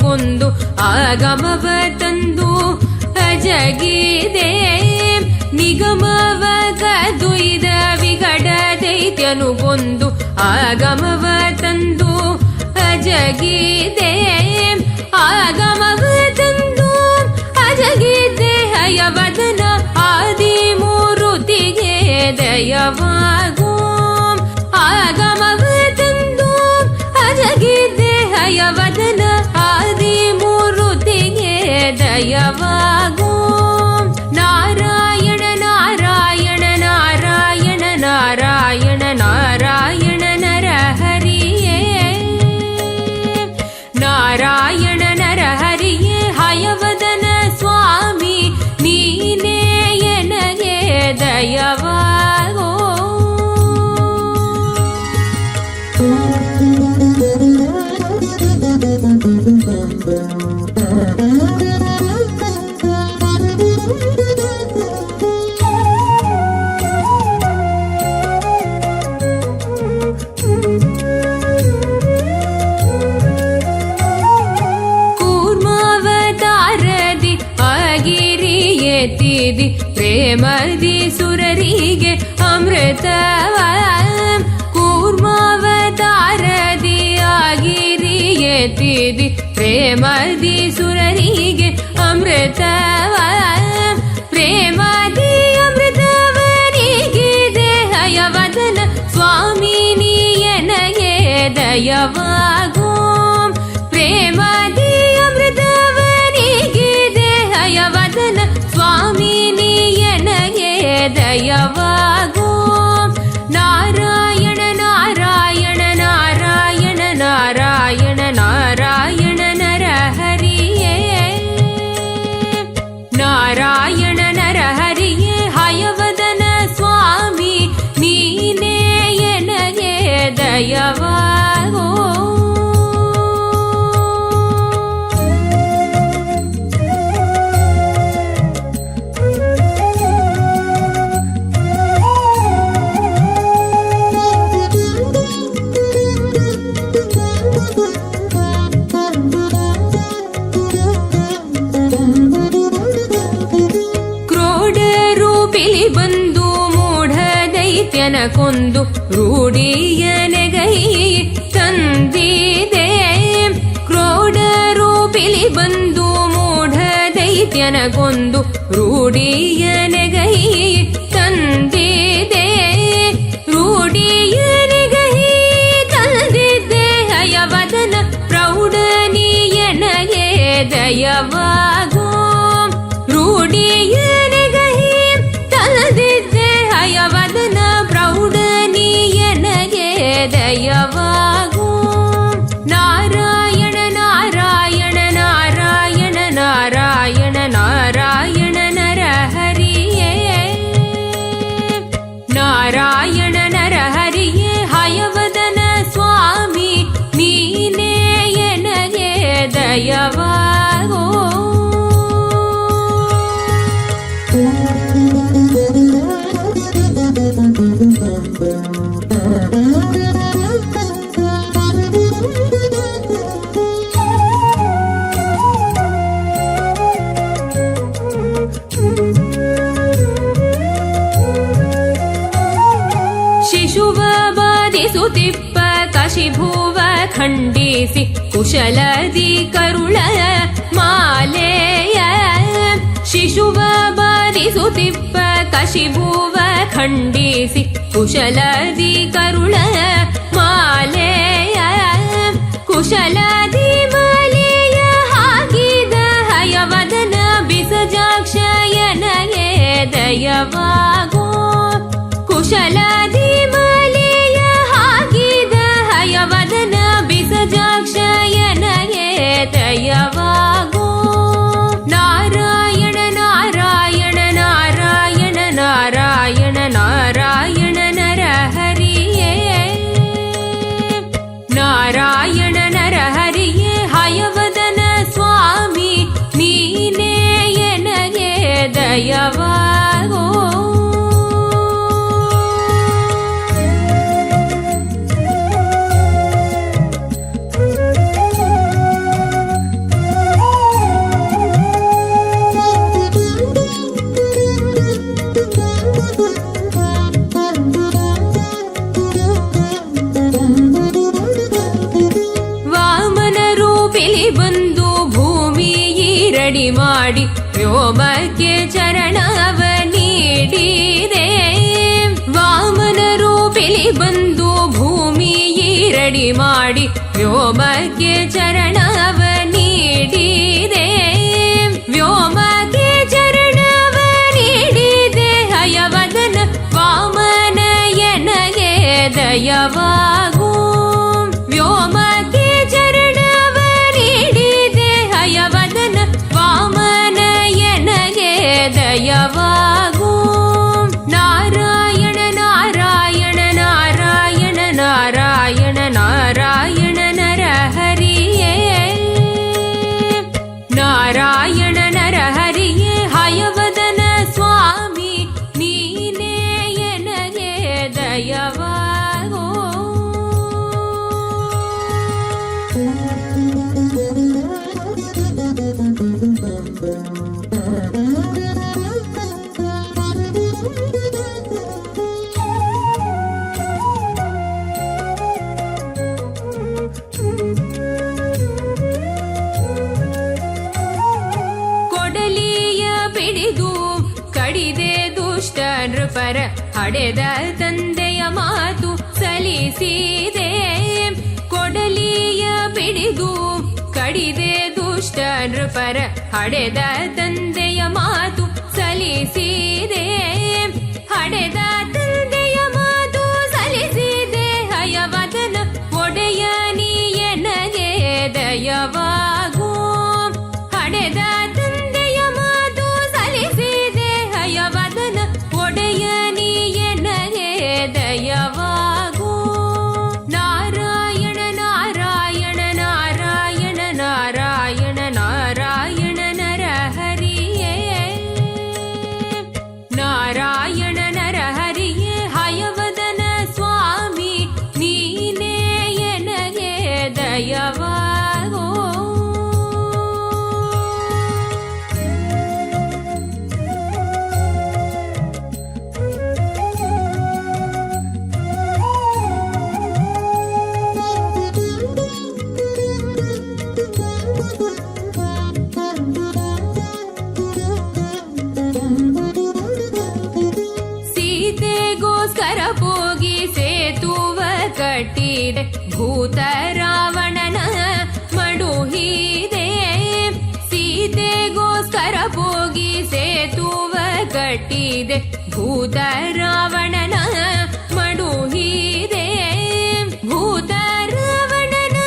ಕೊಂದು ಆಗಮವ ತಂದು ಅಜಗಿದೆ ನಿಗಮವ ಕದುಯ್ದ ವಿಗಡ ದೈತ್ಯನು ಕೊಂದು ಆಗಮವ ತಂದು ಅಜಗಿದೆ ಆಗಮವ ತಂದು ಅಜಗಿದೆ ಹಯವದನ ಆದಿ ಮೂರುತಿಗೆ ದಯವಾಗೋ ಆಗಮವ ತಂದು ಅಜಗಿದೆ ಹಯವದನ ಆದಿ ಮೂರುತಿಗೆ ದಯವಾಗೋ ನಾರಾಯಣ ನಾರಾಯಣ ನಾರಾಯಣ ನಾರಾಯಣ ನಾರಾಯಣ ನರ ಹರಿಯೇ ನಾರಾಯಣ ನರ ಹರಿಯೇ ಹಯವದನ ಸ್ವಾಮಿ ನೀನೇ ಎನಗೆ ದಯವಾಗೋ ಕೂರ್ಮಾವತಾರದಿ ಆಗಿರಿ ಎತ್ತಿದಿ ಪ್ರೇಮದಿ ಸುರರಿಗೆ ಅಮೃತವ ಕೂರ್ಮಾವತಾರದಿ ಆಗಿರಿ ಎತ್ತಿದಿ ಪ್ರೇಮದಿ ಸುರರಿಗೆ ಅಮೃತವ ಪ್ರೇಮದಿ ಅಮೃತವನಿಗಿದೆ ಹಯವದನ ಸ್ವಾಮಿ ನೀಯನಗೆ ದಯವಾಗೋ ಪ್ರೇಮದಿ ಅಮೃತವನಿಗಿದೆ ಹಯವದನ ಸ್ವಾಮಿ ನೀಯನಗೆ ದಯವಾಗೋ ನಾರಾಯಣ ನರಹರಿಯೇ ಹಯವದನ ಸ್ವಾಮಿ ನೀನೇ ಎನಗೆ ದಯವಾಗೋ. ಬಂದು ಮೂಢ ದೈತ್ಯನ ಕೊಂದು ರೂಢಿಯನೆಗೈ ತಂದಿದೆ. ಕ್ರೋಢ ರೂಪಿಲಿ ಬಂದು ಮೂಢ ದೈತ್ಯನ ಕೊಂದು ರೂಢಿಯನೆಗೈ ತಂದಿದೆ. ರೂಢಿಯನೆಗೈ ತಂದಿದ್ದೆ ಹಯವದನ ಪ್ರೌಢನಿಯನಗೆ ದಯವಾಗೋ. ರೂಢಿಯನೆಗೈ ತಂದಿದ್ದೆ ಹಯವದನ ಪ್ರೌಢನಿಯನಗೆ ದಯವಾಗೋ. ನಾರಾಯಣ ನಾರಾಯಣ ನಾರಾಯಣ ನಾರಾಯಣ ನಾರಾಯಣ ನರಹರಿಯೇ ನಾರಾಯಣ ನರಹರಿಯೇ ಹಯವದನ ಸ್ವಾಮಿ ನೀನೇ ಎನಗೆ ದಯವಾಗೋ. ಶಿಶುವ ಬಾಧಿಸುತ್ತಿಪ್ಪ ಕಶಿಭುವ ಖಂಡಿಸಿ ಕುಶಲದಿ ಕರುಳ ಮಾಲೆಯ. ಶಿಶುವ ಬಾಧಿಸುತ್ತಿಪ್ಪ ಕಶಿಭುವ ಖಂಡಿಸಿ ಕುಶಲದಿ ಕರುಳ ಮಾಲೆಯ. ಕುಶಲದಿ ಮಾಲೆಯ ಹಾಕಿದ ಹಯವದನ ಬಿಸಜಾಕ್ಷಯನಗೆ ದಯವಾಗೋ. ಕುಶಲದಿ ಮಾಲೆಯ ಹಾಕಿದ ಹಯವದನ ಬಿಸಜಾಕ್ಷಯನಗೆ ದಯವಾಗೋ. ನಾರಾಯಣ ನಾರಾಯಣ ನಾರಾಯಣ ನಾರಾಯಣ ನಾರಾಯಣ ನರಹರಿಯೇ ನಾರಾಯಣ ನರಹರಿಯೇ ಹಯವದನ ಸ್ವಾಮಿ ನೀನೇ ಎನಗೆ ದಯವಾಗೋ. ಬಂದು ಭೂಮಿ ಈರಡಿ ಮಾಡಿ ವ್ಯೋಮಕ್ಕೆ ಚರಣವ ನೀಡಿದೆ. ವಾಮನ ರೂಪಿಲಿ ಬಂದು ಭೂಮಿ ಈರಡಿ ಮಾಡಿ ವ್ಯೋಮಕ್ಕೆ ಚರಣವ ನೀಡಿದೆ. ವ್ಯೋಮಕ್ಕೆ ಚರಣವ ನೀಡಿದೆ ಹಯವದನ ವಾಮನ ಎನಗೆ ದಯವಾಗೋ. ವ್ಯೋಮಕ್ಕೆ ಚರಣವ ನೀಡಿದೆ ಹಯವದನ ವಾಮನ ಎನಗೆ ದಯವಾಗೋ. ನಾರಾಯಣ ನಾರಾಯಣ ನಾರಾಯಣ ನಾರಾಯಣ ನಾರಾಯಣ ನರಹರಿಯೇ ನಾರಾಯಣ ನರಹರಿಯೇ ಹಯವದನ ಸ್ವಾಮಿ ನೀನೇ ಎನಗೆ ದಯವಾಗೋ. ಕೊಡಲಿಯ ಪಿಡಿದು ಕಡಿದೆ ದುಷ್ಟ ನೃಪರ ಹಡೆದ ತಂದೆಯ ಮಾತು ಸಲಿಸಿದೆ. ಕೊಡಲಿಯ ಪಿಡಿದು ಕಡಿದೆ ದುಷ್ಟ ನೃಪರ ಹಡೆದ ತಂದೆಯ ಮಾತು ಸಲಿಸಿದೆ. ಹಡೆದ ತಂದೆಯ ಮಾತು ಸಲಿಸಿದೆ ಹಯವದನ ಒಡೆಯ ನೀ ಎನಗೆ ದಯವಾಗೋ. ಹಡೆದ ತಂದೆಯ ಮಾತು ಸಲಿಸಿದೆ ಕಟ್ಟಿದೆ ಭೂತ ರಾವಣನ ಮಡುಹಿದೆ ಸೀತೆಗೋಸ್ಕರ ಹೋಗಿ ಸೇತುವ ಕಟ್ಟಿದೆ ಭೂತ ರಾವಣನ ಮಡುಹಿದೆ ಭೂತ ರಾವಣನ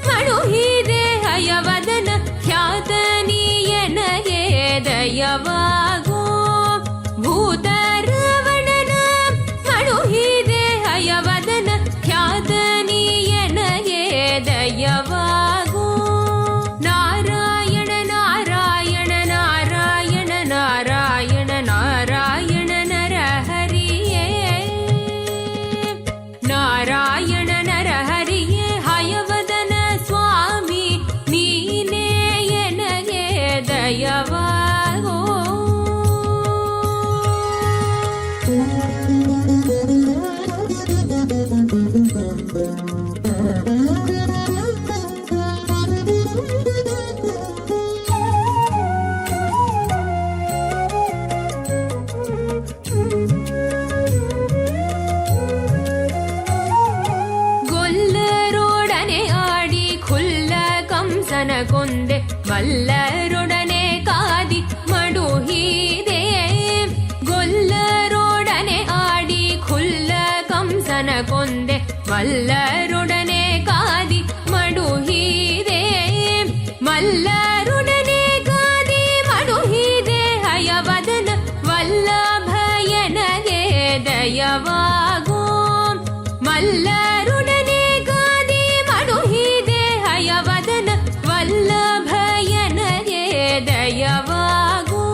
ಮಡುಹಿದೆ ಹಯವದನ ಖ್ಯಾತನೀಯನಗೆ ದಯವಾಗೋ ಭೂತ ರಾವಣನ ಮಡುಹಿದೆ ಹಯವದನ ಖ್ಯಾತನೀಯನಗೆ ದಯವಾಗೋ ನಾರಾಯಣ ನಾರಾಯಣ ನಾರಾಯಣ ನಾರಾಯಣ ನಾರಾಯಣ ನರಹರಿಯೇ ನಾರಾಯಣ ನರಹರಿಯೇ ಹಯವದನ ಸ್ವಾಮಿ ನೀನೇ ಎನಗೆ ದಯವಾಗೋ ಗೊಲ್ಲರೋಡನೆ ಆಡಿ ಖುಲ್ಲ ಕಂಸನ ಕೊಂದೆ ಮಲ್ಲರೊಡನೆ ಕಾದಿ ಮಡುಹಿದೆ ಗೊಲ್ಲರೋಡನೆ ಆಡಿ ಖುಲ್ಲ ಕಂಸನ ಕೊಂದೆ ಮಲ್ಲರೊಡನೆ ಕಾದಿ ಮಡುಹಿದೆ ಮಲ್ಲರೊಡನೆ ಕಾದಿ ಮಡುಹಿದೆ ಹಯವದನ ವಲ್ಲಭಯನಗೆ ದಯವಾಗೋ ಮಲ್ಲರೊಡನೆ ಕಾದಿ ಮಡುಹಿದೆ ಹಯವದನ ವಲ್ಲಭಯನಗೆ ದಯವಾಗೋ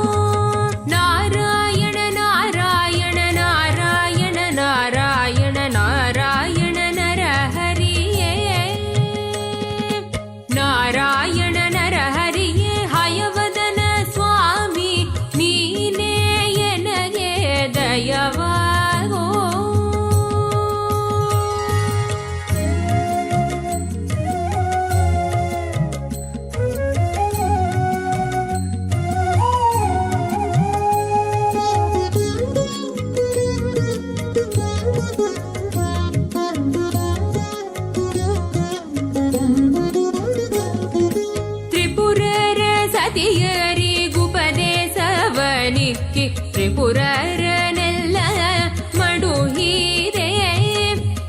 ನಾರಾಯಣ ನಾರಾಯಣ ನಾರಾಯಣ ನಾರಾಯಣ ನಾರಾಯಣ ನರಹರಿಯೇ ನಾರಾಯಣ ನರಹರಿಯೇ ಹಯವದನ ಸ್ವಾಮಿ ನೀನೇ ಎನಗೆ ದಯವಾಗೋ ತ್ರಿಪುರರ ಸತಿಯರಿಗುಪದೇಶವನಿಕ್ಕಿ ತ್ರಿಪುರರನೆಲ್ಲ ಮಡುಹಿದೆ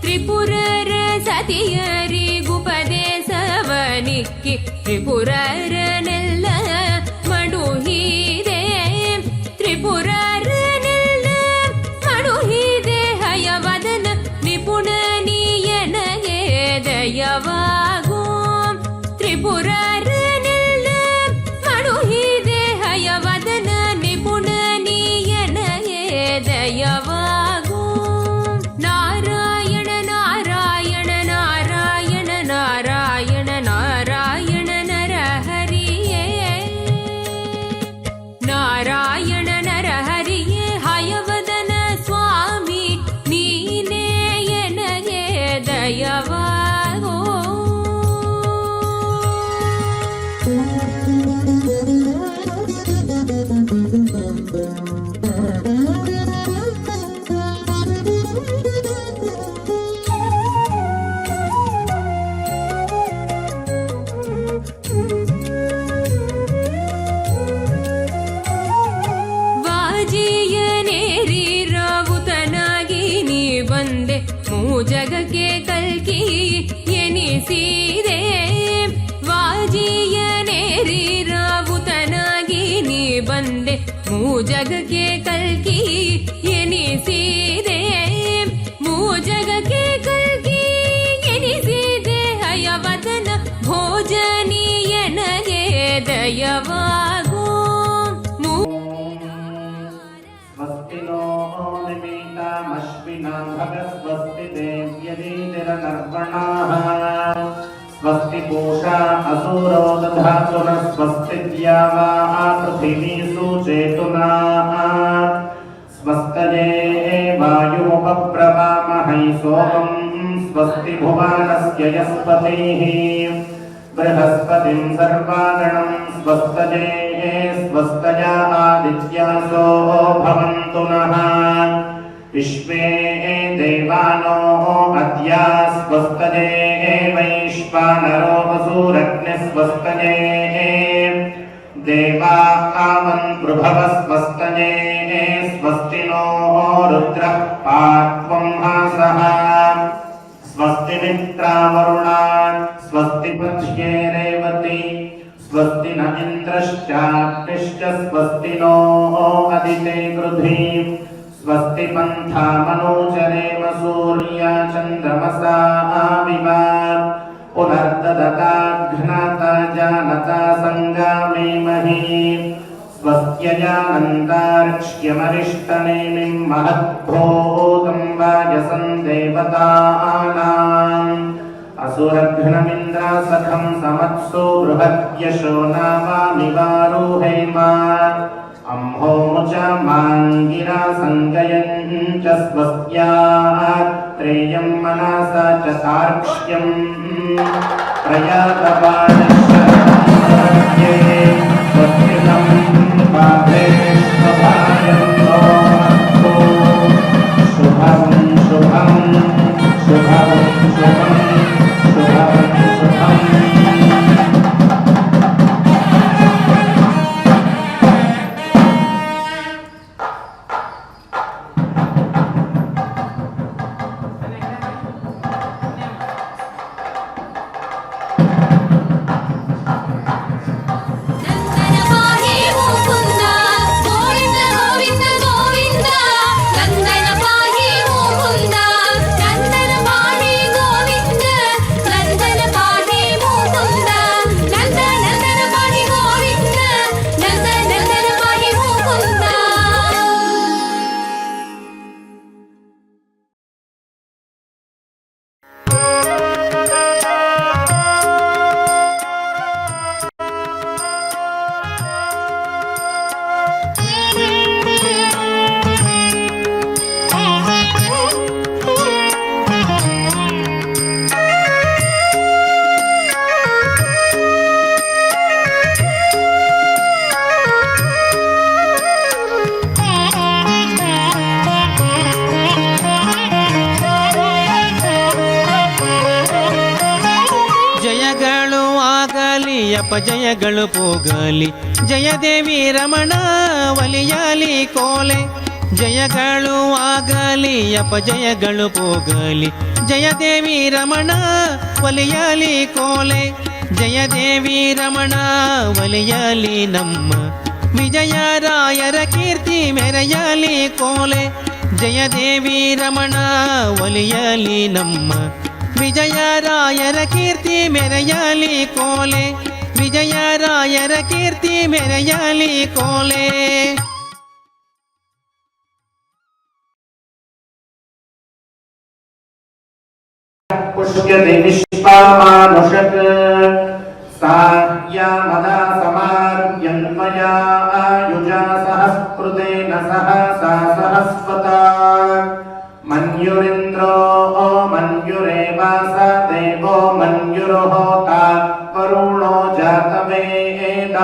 ತ್ರಿಪುರರ ಸತಿಯರಿಗುಪದೇಶವನಿಕ್ಕಿ ತ್ರಿಪುರರನೆಲ್ಲ ಮಡುಹಿದೆ ತ್ರಿಪುರರನೆಲ್ಲ ಮಡುಹಿದೆ ಹಯವದನ ನಿಪುಣನೀಯನಗೆ ದಯವಾಗೋ ತ್ರಿಪುರರನೆಲ್ಲ ಮಡುಹಿದೆ ಹಯವದನ ನಿಪುಣನೀಯನಗೆ ದಯವಾಗೋ ನಾರಾಯಣ ನಾರಾಯಣ ನಾರಾಯಣ ನಾರಾಯಣ ನಾರಾಯಣ ನರಹರಿಯೇ ನಾರಾಯಣ ನರಹರಿಯೇ ಹಯವದನ ಸ್ವಾಮಿ ನೀನೇ ಎನಗೆ ದಯವಾಗೋ ವಾಜಿಯನೇರಿ ರಾವುತನಾಗಿ ನೀ ಬಂದೆ ಮೂಜಗಕ್ಕೆ ಕಲ್ಕಿ ಎನಿಸಿದೆ ವಾಜಿಯನೇರಿ ರಾವುತನಾಗಿ ನೀ ಬಂದೆ ಮೂಜಗಕ್ಕೆ ಕಲ್ಕಿ ಎನಿಸಿದೆ ಮೂಜಗಕ್ಕೆ ಕಲ್ಕಿ ಎನಿಸಿದೆ ಹಯವದನ ಭೋಜನೀಯನಗೆ ದಯವಾಗೋ ಸ್ವಸ್ತಿ ನೋ ನಿಮಿತಾಮಶ್ವಿನಾ ಭಗಸ್ವಸ್ತಿ ದೇವ್ಯದೀತಿರನರ್ಪಣಾಃ ಸ್ವಸ್ತಿ ಪೂಷಾ ಅಸೂರೋ ದಧಾತುನ ಸ್ವಸ್ತಿ ದ್ಯಾವಾಃ ಪೃಥಿವೀ ಸುಚೇತುನಾಃ ಸ್ವಸ್ತಯೇ ವಾಯುमुपप्रवामहै सोमं स्वस्ति भुवनस्य यस्पतिः बृहस्पतिं सर्वागणं स्वस्तये स्वस्तया आदित्यासो भवन्तु नः विश्वे देवानो अद्यास्ते वैश्वानरो वसूरग्निस्वस्तये देवामन् पृभवस्वस्तये स्वस्ति नो रुद्रः पात्वं हासः स्वस्ति मित्रावरुणा स्वस्ति पक्ष्ये रेवती स्वस्ति न इन्द्रश्चाग्निश्च स्वस्ति नो अदिते कृधी स्वस्ति पन्था मनोचरेम सूर्या चन्द्रमसा विवा पुनर्ददता घ्नाता जानता संगामे मही स्वस्त्यजानन्तार्क्ष्यमरिष्टनेमिं महद्भूतं वाजसं देवतानाम् असुरघ्नमिन्द्रासखं समत्सु बृहद्यशो नामामिवारुहेम अम्होमुच माङ्गिरा सङ्गयं च स्वस्त्यात्रेयं मनसा च तार्क्ष्यं प्रयातपादश्चे स्वस्तितं पापेष्वभायं नो अस्तु शुभं शुभं शुभं शुभं शुभं शुभम् ಅಪಜಯಗಳು ಪೋಗಲಿ ಜಯದೇವಿ ರಮಣ ಒಲಿಯಲಿ ಕೋಲೆ ಜಯಗಳು ಆಗಲಿ ಅಪಜಯಗಳು ಪೋಗಲಿ ಜಯದೇವಿ ರಮಣ ಒಲಿಯಲಿ ಕೋಲೆ ಜಯದೇವಿ ರಮಣ ಒಲಿಯಲಿ ನಮ್ಮ ವಿಜಯರಾಯರ ಕೀರ್ತಿ ಮೆರೆಯಲಿ ಕೋಲೆ ಜಯದೇವಿ ರಮಣ ಒಲಿಯಲಿ ನಮ್ಮ ವಿಜಯರಾಯರ ಕೀರ್ತಿ ಮೆರೆಯಲಿ ಕೋಲೆ ವಿಜಯರಾಯರ ಕೀರ್ತಿ ಮೆರೆಯಲಿ ಕೋಲೆ पुष्यते विश्वामानुषत् साह्या मदा समार्यन्वया आयुजा सहस्कृतेन सहसा सहस्वता मन्युरिन्द्रो मन्युरेवास देवो मन्युर्होता वरुणो जातवेदाः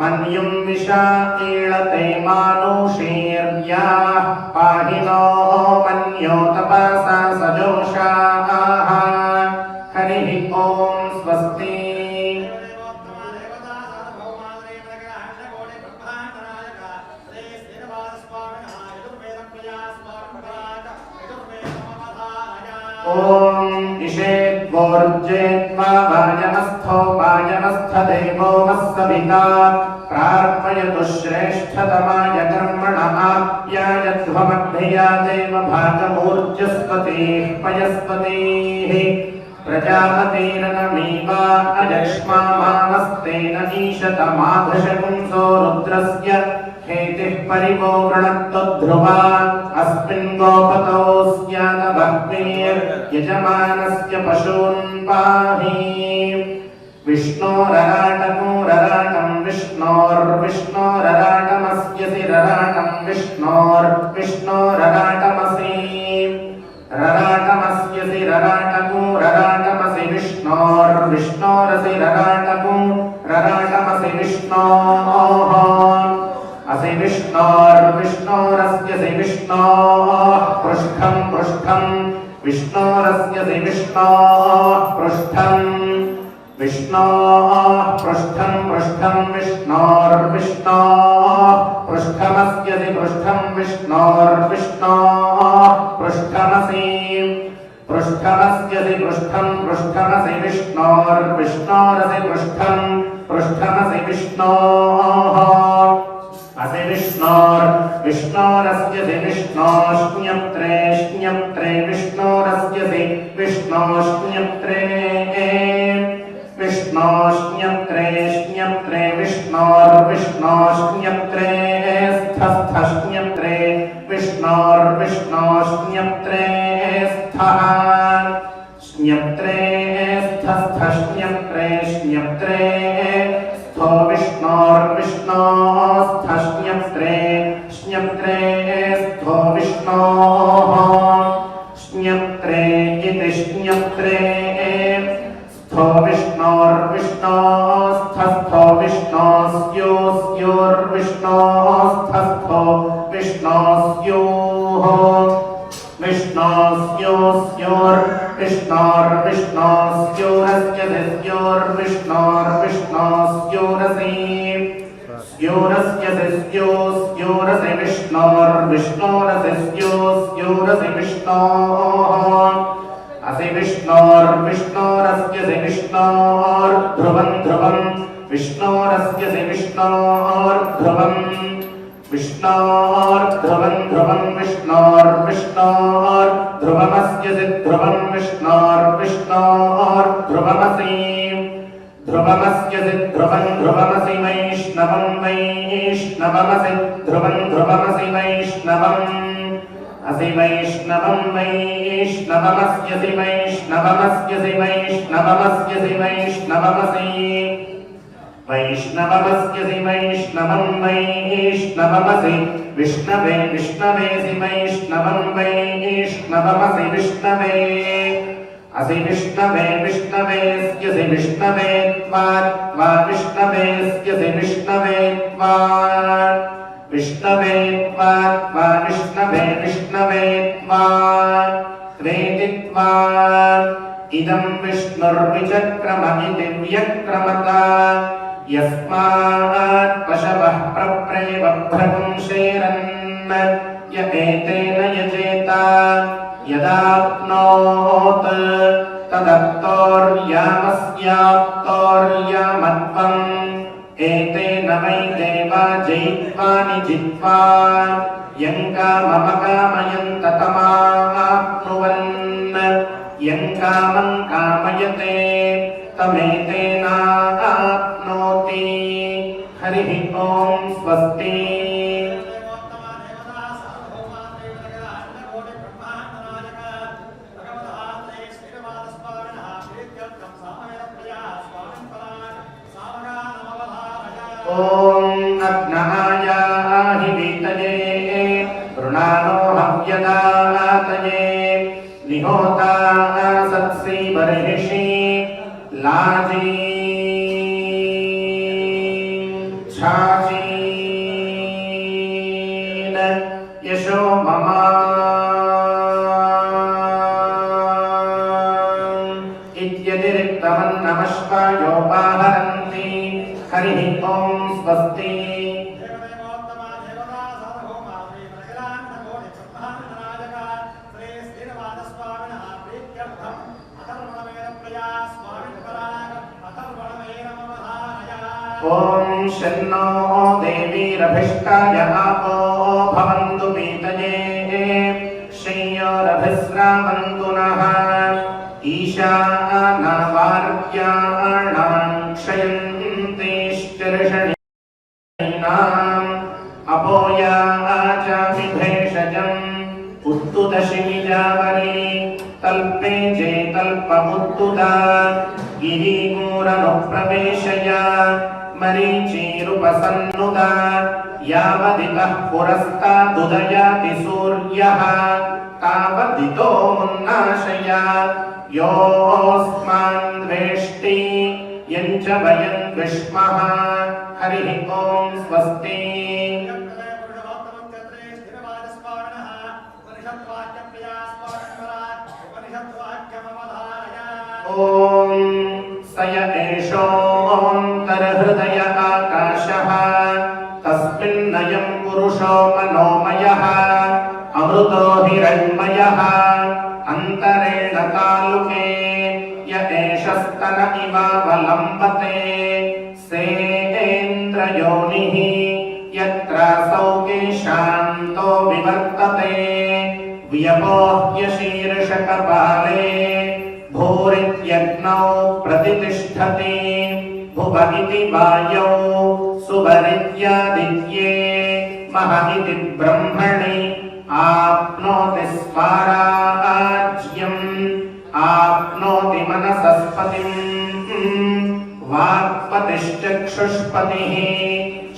मन्युं विशा ईळते मानुषीर्याः पाहिनो मन्यो तपसा सजोषाः हरिः ॐ स्वस्ति ॐ इषेद्वोर्जेत्वा वाजमस्थो वाजमस्थदेवो मत्सविता प्रार्पयतु श्रेष्ठतमाय कर्मण आप्यायध्वमग्निया देव भागमूर्जस्पतिः पयस्पतिः प्रजापतिरनमीवा अजक्ष्मामामस्तेन ईशतमाघशपुंसो रुद्रस्य हेतिः परिवो वृणत्वध्रुवा अस्मिन् गोपतो स्यादभक्तिर्यजमानस्य पशून् पाहि विष्णोरराटं विष्णोर्विष्णोरराटमस्यसि रराटं विष्णोर्विष्णोरराटमसि रराटमस्यसि रराटमसि विष्णोर्विष्णोरसि रराटमसि विष्णोः असि विष्णोर्विष्णोरस्यसि विष्णोः पृष्ठं पृष्ठं विष्णोरस्यसि विष्णोः पृष्ठम् विष्णोः पृष्ठं पृष्ठं विष्णोर्विष्णोः पृष्ठमस्यसि पृष्ठं विष्णोर्विष्णोः पृष्ठमसि पृष्ठमस्यसि पृष्ठं पृष्ठमसि विष्णोर्विष्णोरसि पृष्ठं पृष्ठमसि विष्णोः असि विष्णोर्विष्णोरस्यसि विष्णोष्ण्यप्त्रे श्ण्यप्त्रे विष्णोरस्यसि विष्णोष्ण्यप्त्रे विष्णोष्ण्यप्त्रे श्ण्यप्त्रे विष्णोर्विष्णोष्ण्यप्त्रे स्थस्थश्ण्यप्त्रे विष्णोर्विष्णोष्ण्यप्त्रे स्थः श्ण्यप्त्रे स्थस्थश्ण्यप्त्रे श्ण्यप्त्रे स्थो विष्णोर्विष्णोस्थश्ण्यप्त्रे श्ण्यप्त्रे स्थो विष्णोः श्ण्यप्त्रे इति श्ण्यप्त्रे स्थो विष्णोर्विष्णोस्थस्थो विष्णोस्योर्विष्णोस्थस्थो विष्णोस्योः विष्णोस्योर्विष्णोस्योरस्यस्योर्विष्णोर्विष्णोस्योरसि स्योरस्यस्योरसि विष्णोर्विष्णोरसि विष्णोः असि विष्णोर्विष्णोरस्यसि विष्णोर्ध्रुवं ध्रुवं विष्णोरस्यसि विष्णोर्ध्रुवं विष्णोर्ध्रुवं ध्रुवं विष्णोर्विष्णोर्ध्रुवमस्यसि ध्रुवं विष्णोर्विष्णोर्ध्रुवमसि ध्रुवमस्यसि ध्रुवं ध्रुवमसि वैष्णवं वैष्णवमसि ध्रुवं ध्रुवमसि वैष्णवम् असि वैष्णवं वैष्णवमस्यसि वैष्णवमस्यसि वैष्णवमस्यसि वैष्णवमसि वैष्णवमस्यसि वैष्णवं वैष्णवमसि विष्णवे विष्णवेसि वैष्णवं वैष्णवमसि विष्णवे असि विष्णवे विष्णवेस्यसि विष्णवे त्वा विष्णवेस्यसि विष्णवे त्वा विष्णवे त्वा विष्णवे विष्णवे त्वा त्वेति त्वा इदं विष्णुर्विचक्रममिति व्यक्रमता यस्मात् पशवः प्रप्रेव भ्रगुंशेरन् य एतेन यजेता यदाप्नोत् तदप्तोर्यामस्याप्तोर्यामत्वम् एतेन वै देवा जयित्वानि जित्वा यं काममकामयन्त तमाप्नुवन् यं कामं कामयते तमेतेनाप्नोति हरिः ॐ स्वस्ति ॐ अग्नहायाहि वीतये वृणानो हव्यदातये निहोता सत्सि बर्हिषि लाजी छाचीन यशो मम इत्यतिरिक्तमन्नमश्वायोपाहरन्ति हरिः ॐ स्वस्ति ॐ शन्नो देवीरभिष्टाय आपो भवन्तु पीतये शय्योरभिस्रावन्तु नः ईशानावार्याणां क्षयन्तिश्चर्षणीनाम् अपोयाचाभिभेषजम् उत्तुदशिमिजावरी तल्पे चेतल्पमुत्तुदा गिरिमूरनुप्रवेशय मरीचिरुपसन्नुदा यावदितः पुरस्तादुदयाति सूर्यः तावदितो मुन्नाशय योऽस्मान् द्वेष्टि यञ्च वयं द्विष्मः हरिः ॐ स्वस्ति ॐ स य एषोऽन्तर्हृदय आकाशः तस्मिन्नयं पुरुषो मनोमयः अमृतो हिरण्मयः अन्तरेण तालुके य एषस्तन इवावलम्बते सेन्द्रयोनिः यत्रासौ केशान्तो विवर्तते व्यपोह्य शीर्षकपाले भूरित्यग्नौ प्रतितिष्ठति भुव इति वायौ सुवरित्यादित्ये मह इति ब्रह्मणि आप्नोति स्वाराज्यम् आप्नोति मनसस्पतिम् वाक्पतिश्चक्षुष्पतिः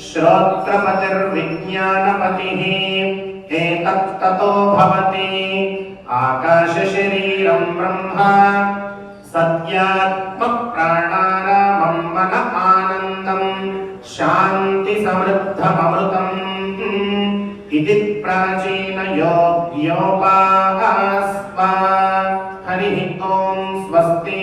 श्रोत्रपतिर्विज्ञानपतिः एतत्ततो भवति आकाशशरीरं ब्रह्मा सत्यात्मप्राणारामं मन आनन्दं शान्तिसमृद्धममृतम् इति प्राचीनयोग्योपास्वा हरिः ॐ स्वस्ति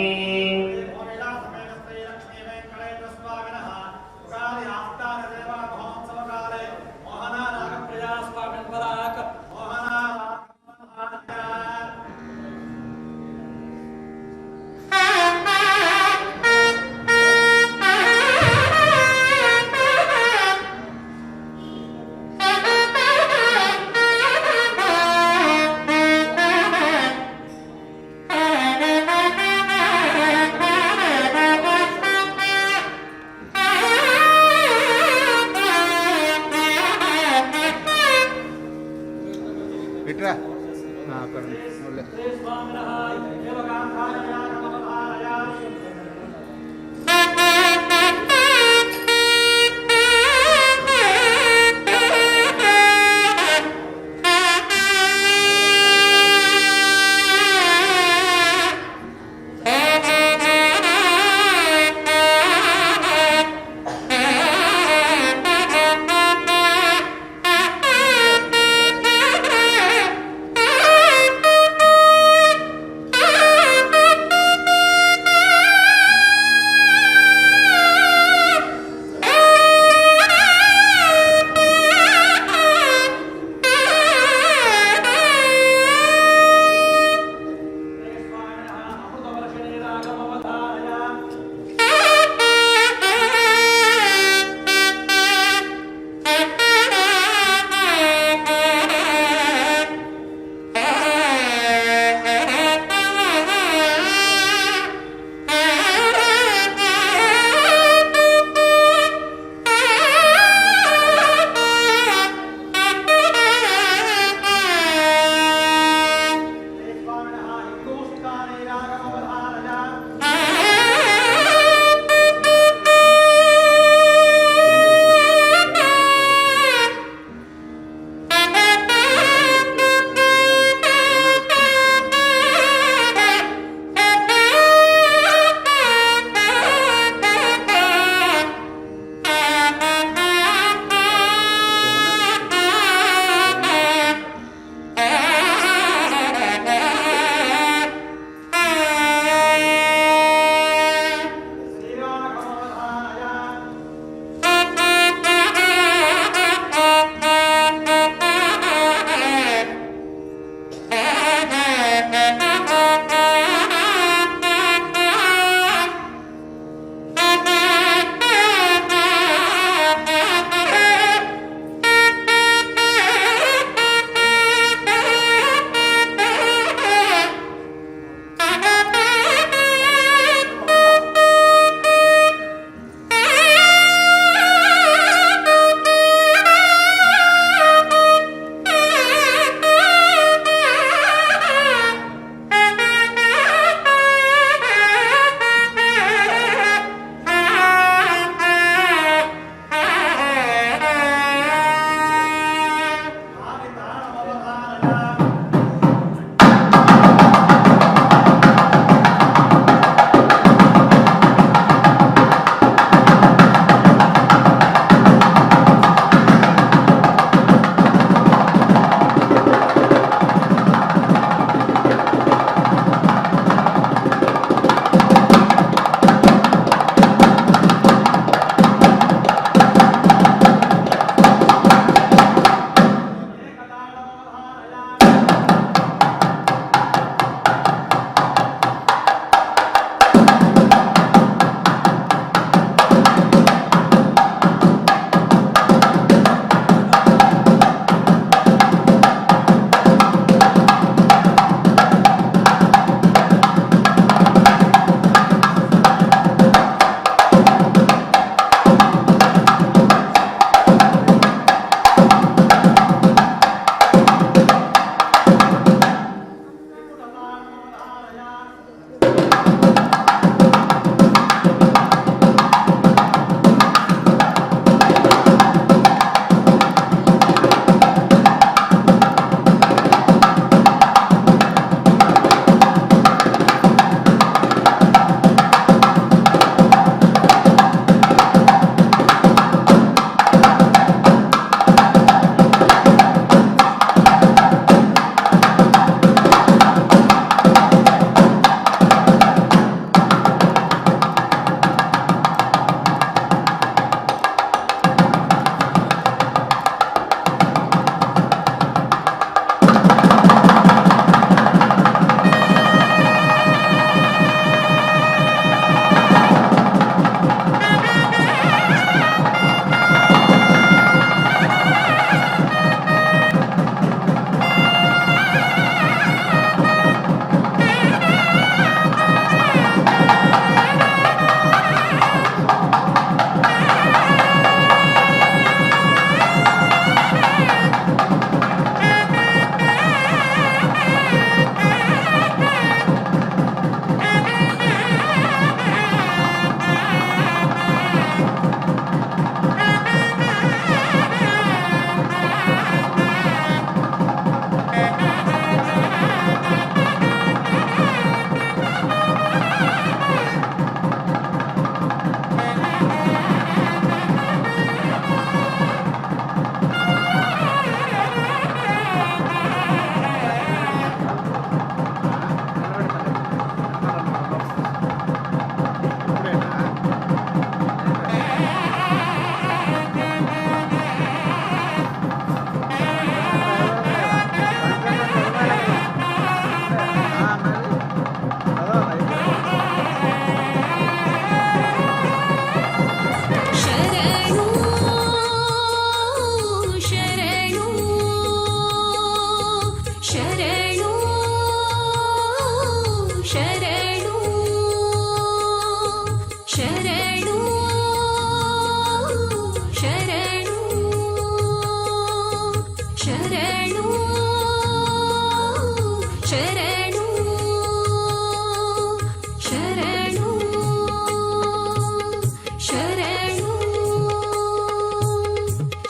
ಬಿಟ್ರಾ ಒಳ್ಳೆ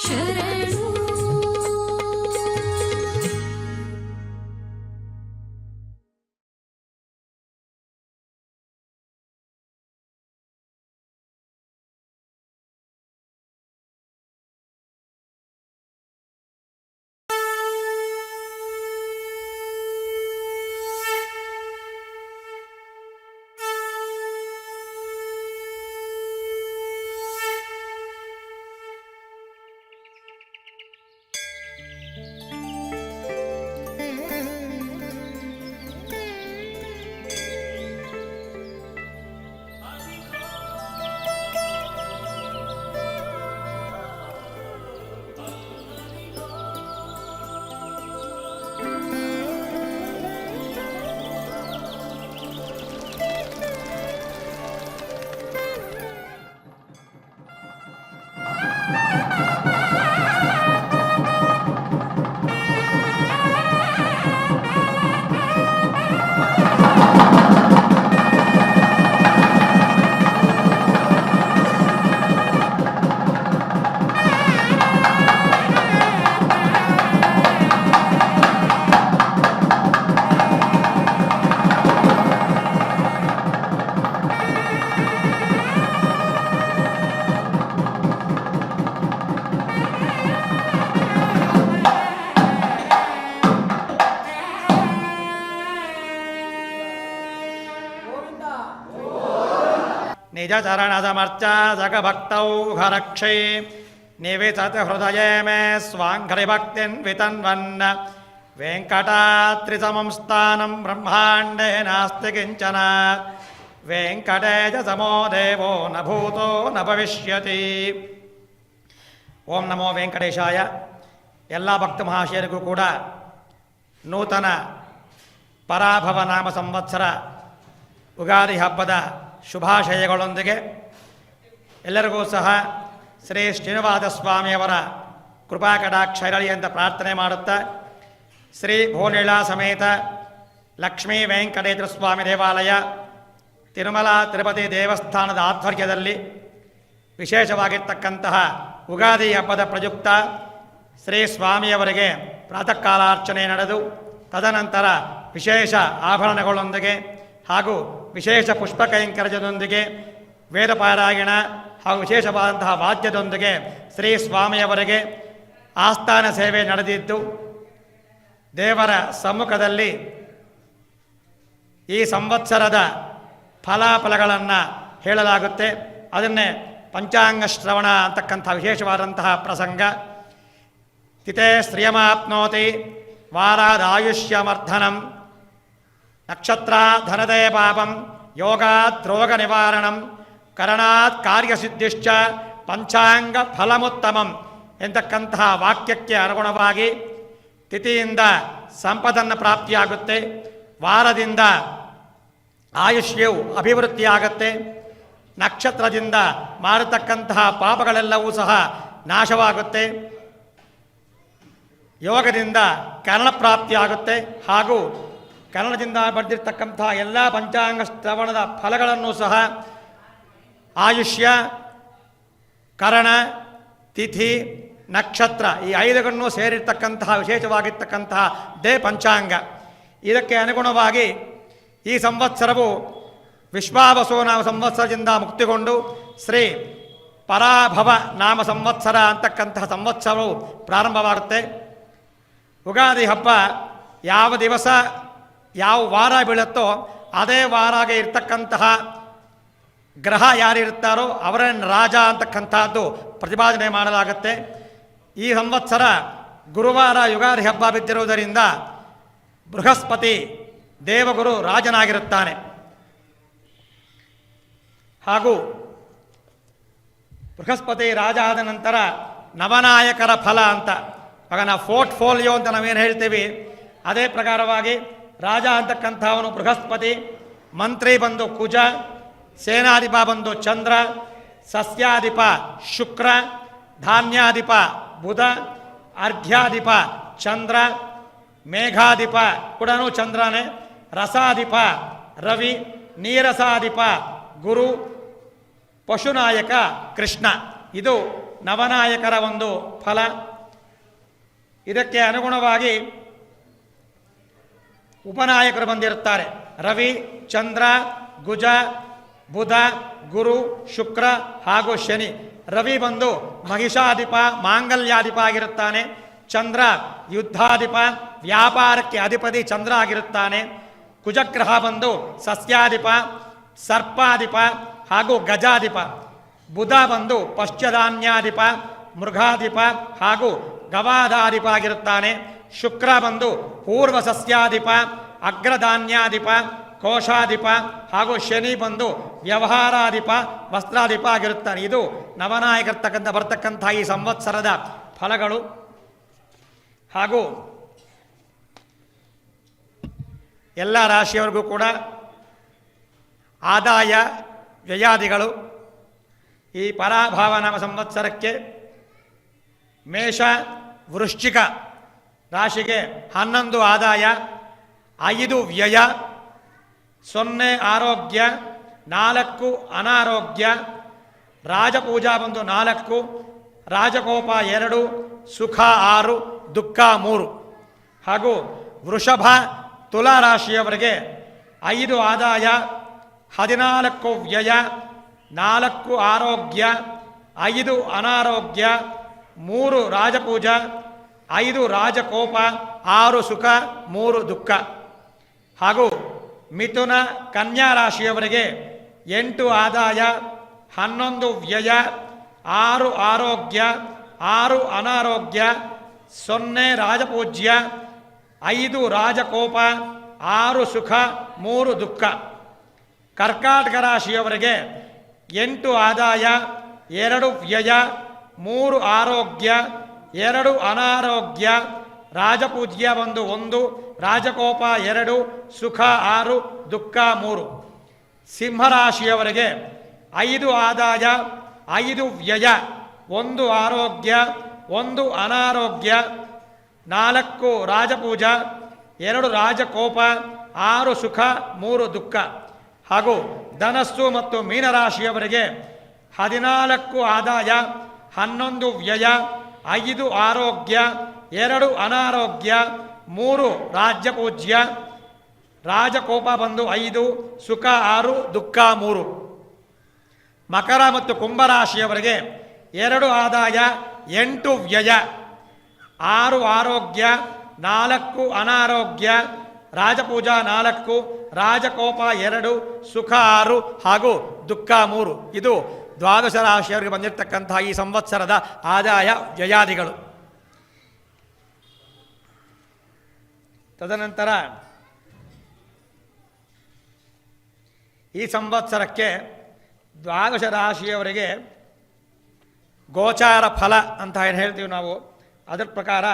ಶರಣು. ನಿಜ ಚರಣ ಸಮರ್ಚ ಜಗಭಕ್ತೌ ರಕ್ಷೇ ನಿವಿಸತ ಹೃದಯ ಮೇ ಸ್ವಾಂಘ್ರಿ ಭಕ್ತಿನ್ ವಿತನ್ವನ್ ವೆಂಕಟಾತ್ರಿಸಮಂ ಸ್ಥಾನಂ ಬ್ರಹ್ಮಾಂಡೇ ನಾಸ್ತಿ ಕಿಂಚನ ವೆಂಕಟೇಶ ಸಮೋ ದೇವೋ ನ ಭೂತೋ ನ ಭವಿಷ್ಯತಿ. ಓಂ ನಮೋ ವೆಂಕಟೇಶಾಯ. ಎಲ್ಲ ಭಕ್ತ ಮಹಾಶಯರಿಗೂ ಕೂಡ ನೂತನ ಪರಾಭವ ನಾಮ ಸಂವತ್ಸರ ಉಗಾದಿ ಹಬ್ಬದ ಶುಭಾಶಯಗಳೊಂದಿಗೆ ಎಲ್ಲರಿಗೂ ಸಹ ಶ್ರೀ ಶ್ರೀನಿವಾಸ ಸ್ವಾಮಿಯವರ ಕೃಪಾ ಕಟಾಕ್ಷ ಇರಲಿ ಅಂತ ಪ್ರಾರ್ಥನೆ ಮಾಡುತ್ತಾ, ಶ್ರೀ ಭೂನೀಳಾ ಸಮೇತ ಲಕ್ಷ್ಮೀ ವೆಂಕಟೇಶ್ವರ ಸ್ವಾಮಿ ದೇವಾಲಯ ತಿರುಮಲ ತಿರುಪತಿ ದೇವಸ್ಥಾನದ ಆಧ್ವರ್ಯದಲ್ಲಿ ವಿಶೇಷವಾಗಿರ್ತಕ್ಕಂತಹ ಉಗಾದಿ ಹಬ್ಬದ ಪ್ರಯುಕ್ತ ಶ್ರೀ ಸ್ವಾಮಿಯವರಿಗೆ ಪ್ರಾತಃ ಕಾಲಾರ್ಚನೆ ನಡೆದು ತದನಂತರ ವಿಶೇಷ ಆಭರಣಗಳೊಂದಿಗೆ ಹಾಗೂ ವಿಶೇಷ ಪುಷ್ಪ ಕೈಂಕರ್ಯದೊಂದಿಗೆ ವೇದಪಾರಾಯಣ ಹಾಗೂ ವಿಶೇಷವಾದಂತಹ ವಾದ್ಯದೊಂದಿಗೆ ಶ್ರೀ ಸ್ವಾಮಿಯವರಿಗೆ ಆಸ್ಥಾನ ಸೇವೆ ನಡೆದಿದ್ದು, ದೇವರ ಸಮ್ಮುಖದಲ್ಲಿ ಈ ಸಂವತ್ಸರದ ಫಲಾಫಲಗಳನ್ನು ಹೇಳಲಾಗುತ್ತೆ. ಅದನ್ನೇ ಪಂಚಾಂಗ ಶ್ರವಣ ಅಂತಕ್ಕಂಥ ವಿಶೇಷವಾದಂತಹ ಪ್ರಸಂಗ. ತಿಥೇ ಶ್ರಿಯಮಾಪ್ನೋತಿ ವಾರಾದಾಯುಷ್യമರ್ಧನಂ ನಕ್ಷತ್ರ ಧನದೇ ಪಾಪಂ ಯೋಗಾತ್ ರೋಗ ನಿವಾರಣಂ ಕರಣಾತ್ ಕಾರ್ಯಸಿದ್ಧಿಶ್ಚ ಪಂಚಾಂಗ ಫಲಮುತ್ತಮಂ ಎಂತಕ್ಕಂತಹ ವಾಕ್ಯಕ್ಕೆ ಅನುಗುಣವಾಗಿ ತಿಥಿಯಿಂದ ಸಂಪದನ್ನು ಪ್ರಾಪ್ತಿಯಾಗುತ್ತೆ, ವಾರದಿಂದ ಆಯುಷ್ಯವು ಅಭಿವೃದ್ಧಿಯಾಗತ್ತೆ, ನಕ್ಷತ್ರದಿಂದ ಮಾಡತಕ್ಕಂತಹ ಪಾಪಗಳೆಲ್ಲವೂ ಸಹ ನಾಶವಾಗುತ್ತೆ, ಯೋಗದಿಂದ ಕರ್ಣಪ್ರಾಪ್ತಿಯಾಗುತ್ತೆ, ಹಾಗೂ ಕನ್ನಡದಿಂದ ಬರೆದಿರ್ತಕ್ಕಂಥ ಎಲ್ಲ ಪಂಚಾಂಗ ಶ್ರವಣದ ಫಲಗಳನ್ನು ಸಹ ಆಯುಷ್ಯ, ಕರಣ, ತಿಥಿ, ನಕ್ಷತ್ರ ಈ 5ನ್ನು ಸೇರಿರ್ತಕ್ಕಂತಹ ವಿಶೇಷವಾಗಿರ್ತಕ್ಕಂತಹ ಪಂಚಾಂಗ. ಇದಕ್ಕೆ ಅನುಗುಣವಾಗಿ ಈ ಸಂವತ್ಸರವು ವಿಶ್ವಾವಸು ನಾಮ ಸಂವತ್ಸರದಿಂದ ಮುಕ್ತಿಗೊಂಡು ಶ್ರೀ ಪರಾಭವ ನಾಮ ಸಂವತ್ಸರ ಅಂತಕ್ಕಂತಹ ಸಂವತ್ಸರವು ಪ್ರಾರಂಭವಾಗುತ್ತೆ. ಉಗಾದಿ ಹಬ್ಬ ಯಾವ ದಿವಸ ಯಾವ ವಾರ ಬೀಳುತ್ತೋ ಅದೇ ವಾರಾಗೆ ಇರ್ತಕ್ಕಂತಹ ಗ್ರಹ ಯಾರಿರ್ತಾರೋ ಅವರನ್ನು ರಾಜ ಅಂತಕ್ಕಂಥದ್ದು ಪ್ರತಿಪಾದನೆ ಮಾಡಲಾಗುತ್ತೆ. ಈ ಸಂವತ್ಸರ ಗುರುವಾರ ಯುಗಾದಿ ಹಬ್ಬ ಬಿದ್ದಿರುವುದರಿಂದ ಬೃಹಸ್ಪತಿ ದೇವಗುರು ರಾಜನಾಗಿರುತ್ತಾನೆ. ಹಾಗೂ ಬೃಹಸ್ಪತಿ ರಾಜ ಆದ ನಂತರ ನವನಾಯಕರ ಫಲ ಅಂತ ಆಗ ನಾವು ಪೋರ್ಟ್ಫೋಲಿಯೋ ಅಂತ ನಾವೇನು ಹೇಳ್ತೀವಿ ಅದೇ ಪ್ರಕಾರವಾಗಿ ರಾಜ ಅಂತಕ್ಕಂಥವನು ಬೃಹಸ್ಪತಿ, ಮಂತ್ರಿ ಬಂದು ಕುಜ, ಸೇನಾಧಿಪ ಬಂದು ಚಂದ್ರ, ಸಸ್ಯಾಧಿಪ ಶುಕ್ರ, ಧಾನ್ಯಾಧಿಪ ಬುಧ, ಅರ್ಘ್ಯಾಧಿಪ ಚಂದ್ರ, ಮೇಘಾಧಿಪ ಕೂಡ ಚಂದ್ರನೇ, ರಸಾಧಿಪ ರವಿ, ನೀರಸಾಧಿಪ ಗುರು, ಪಶುನಾಯಕ ಕೃಷ್ಣ. ಇದು ನವನಾಯಕರ ಒಂದು ಫಲ. ಇದಕ್ಕೆ ಅನುಗುಣವಾಗಿ ಉಪನಾಯಕರು ಬಂದಿರುತ್ತಾರೆ. ರವಿ, ಚಂದ್ರ, ಕುಜ, ಬುಧ, ಗುರು, ಶುಕ್ರ ಹಾಗೂ ಶನಿ. ರವಿ ಬಂದು ಮಹಿಷಾಧಿಪ, ಮಾಂಗಲ್ಯಾಧಿಪ ಆಗಿರುತ್ತಾನೆ. ಚಂದ್ರ ಯುದ್ಧಾಧಿಪ, ವ್ಯಾಪಾರಕ್ಕೆ ಅಧಿಪತಿ ಚಂದ್ರ ಆಗಿರುತ್ತಾನೆ. ಕುಜಗ್ರಹ ಬಂದು ಸಸ್ಯಾಧಿಪ, ಸರ್ಪಾಧಿಪ ಹಾಗೂ ಗಜಾಧಿಪ. ಬುಧ ಬಂದು ಪಶ್ಚಧಾನ್ಯಾಧಿಪ, ಮೃಗಾಧಿಪ ಹಾಗೂ ಗವಾಧಾಧಿಪ ಆಗಿರುತ್ತಾನೆ. ಶುಕ್ರ ಬಂದು ಪೂರ್ವ ಸಸ್ಯಾಧಿಪ, ಅಗ್ರಧಾನ್ಯಾಧಿಪ, ಕೋಶಾಧಿಪ ಹಾಗೂ ಶನಿ ಬಂದು ವ್ಯವಹಾರಾಧಿಪ, ವಸ್ತ್ರಾಧಿಪ ಆಗಿರುತ್ತಾನೆ. ಇದು ನವನಾಯಕರ್ತಕ್ಕಂಥ ಬರ್ತಕ್ಕಂಥ ಈ ಸಂವತ್ಸರದ ಫಲಗಳು. ಹಾಗೂ ಎಲ್ಲ ರಾಶಿಯವರಿಗೂ ಕೂಡ ಆದಾಯ ವ್ಯಯಾದಿಗಳು ಈ ಪರಾಭಾವ ನಾಮ ಸಂವತ್ಸರಕ್ಕೆ ಮೇಷ, ವೃಶ್ಚಿಕ ರಾಶಿಗೆ 11 ಆದಾಯ, 5 ವ್ಯಯ, 0 ಆರೋಗ್ಯ, 4 ಅನಾರೋಗ್ಯ, ರಾಜಪೂಜಾ ಬಂದು 4, ರಾಜಕೋಪ 2, ಸುಖ 6, ದುಃಖ 3. ಹಾಗೂ ವೃಷಭ, ತುಲಾ ರಾಶಿಯವರಿಗೆ 5 ಆದಾಯ, 14 ವ್ಯಯ, 4 ಆರೋಗ್ಯ, 5 ಅನಾರೋಗ್ಯ, 3 ರಾಜಪೂಜ, 5 ರಾಜಕೋಪ, 6 ಸುಖ, 3 ದುಃಖ. ಹಾಗೂ ಮಿಥುನ, ಕನ್ಯಾ ರಾಶಿಯವರಿಗೆ 8 ಆದಾಯ, 11 ವ್ಯಯ, 6 ಆರೋಗ್ಯ, 6 ಅನಾರೋಗ್ಯ, 0 ರಾಜಪೂಜ್ಯ, 5 ರಾಜಕೋಪ, 6 ಸುಖ, 3 ದುಃಖ. ಕರ್ಕಾಟಕ ರಾಶಿಯವರಿಗೆ 8 ಆದಾಯ, 2 ವ್ಯಯ, 3 ಆರೋಗ್ಯ, 2 ಅನಾರೋಗ್ಯ, ರಾಜಪೂಜ್ಯ ಬಂದು 1, ರಾಜಕೋಪ 2, ಸುಖ 6, ದುಃಖ 3. ಸಿಂಹರಾಶಿಯವರಿಗೆ 5 ಆದಾಯ, 5 ವ್ಯಯ, 1 ಆರೋಗ್ಯ, 1 ಅನಾರೋಗ್ಯ, 4 ರಾಜಪೂಜ, 2 ರಾಜಕೋಪ, 6 ಸುಖ, 3 ದುಃಖ. ಹಾಗೂ ಧನಸ್ಸು ಮತ್ತು ಮೀನರಾಶಿಯವರಿಗೆ 14 ಆದಾಯ, 11 ವ್ಯಯ, 5 ಆರೋಗ್ಯ, 2 ಅನಾರೋಗ್ಯ, 3 ರಾಜ್ಯಪೂಜ್ಯ, ರಾಜಕೋಪ ಬಂದು 5, ಸುಖ 6, ದುಃಖ 3. ಮಕರ ಮತ್ತು ಕುಂಭರಾಶಿಯವರಿಗೆ 2 ಆದಾಯ, 8 ವ್ಯಯ, 6 ಆರೋಗ್ಯ, 4 ಅನಾರೋಗ್ಯ, ರಾಜಪೂಜಾ 4, ರಾಜಕೋಪ 2, ಸುಖ 6 ಹಾಗೂ ದುಃಖ 3. ಇದು 12 ರಾಶಿಯವರಿಗೆ ಬಂದಿರತಕ್ಕಂತಹ ಈ ಸಂವತ್ಸರದ ಆದಾಯ ವ್ಯಯಾದಿಗಳು. ತದನಂತರ ಈ ಸಂವತ್ಸರಕ್ಕೆ 12 ರಾಶಿಯವರಿಗೆ ಗೋಚಾರ ಫಲ ಅಂತ ಏನು ಹೇಳ್ತೀವಿ ನಾವು, ಅದರ ಪ್ರಕಾರ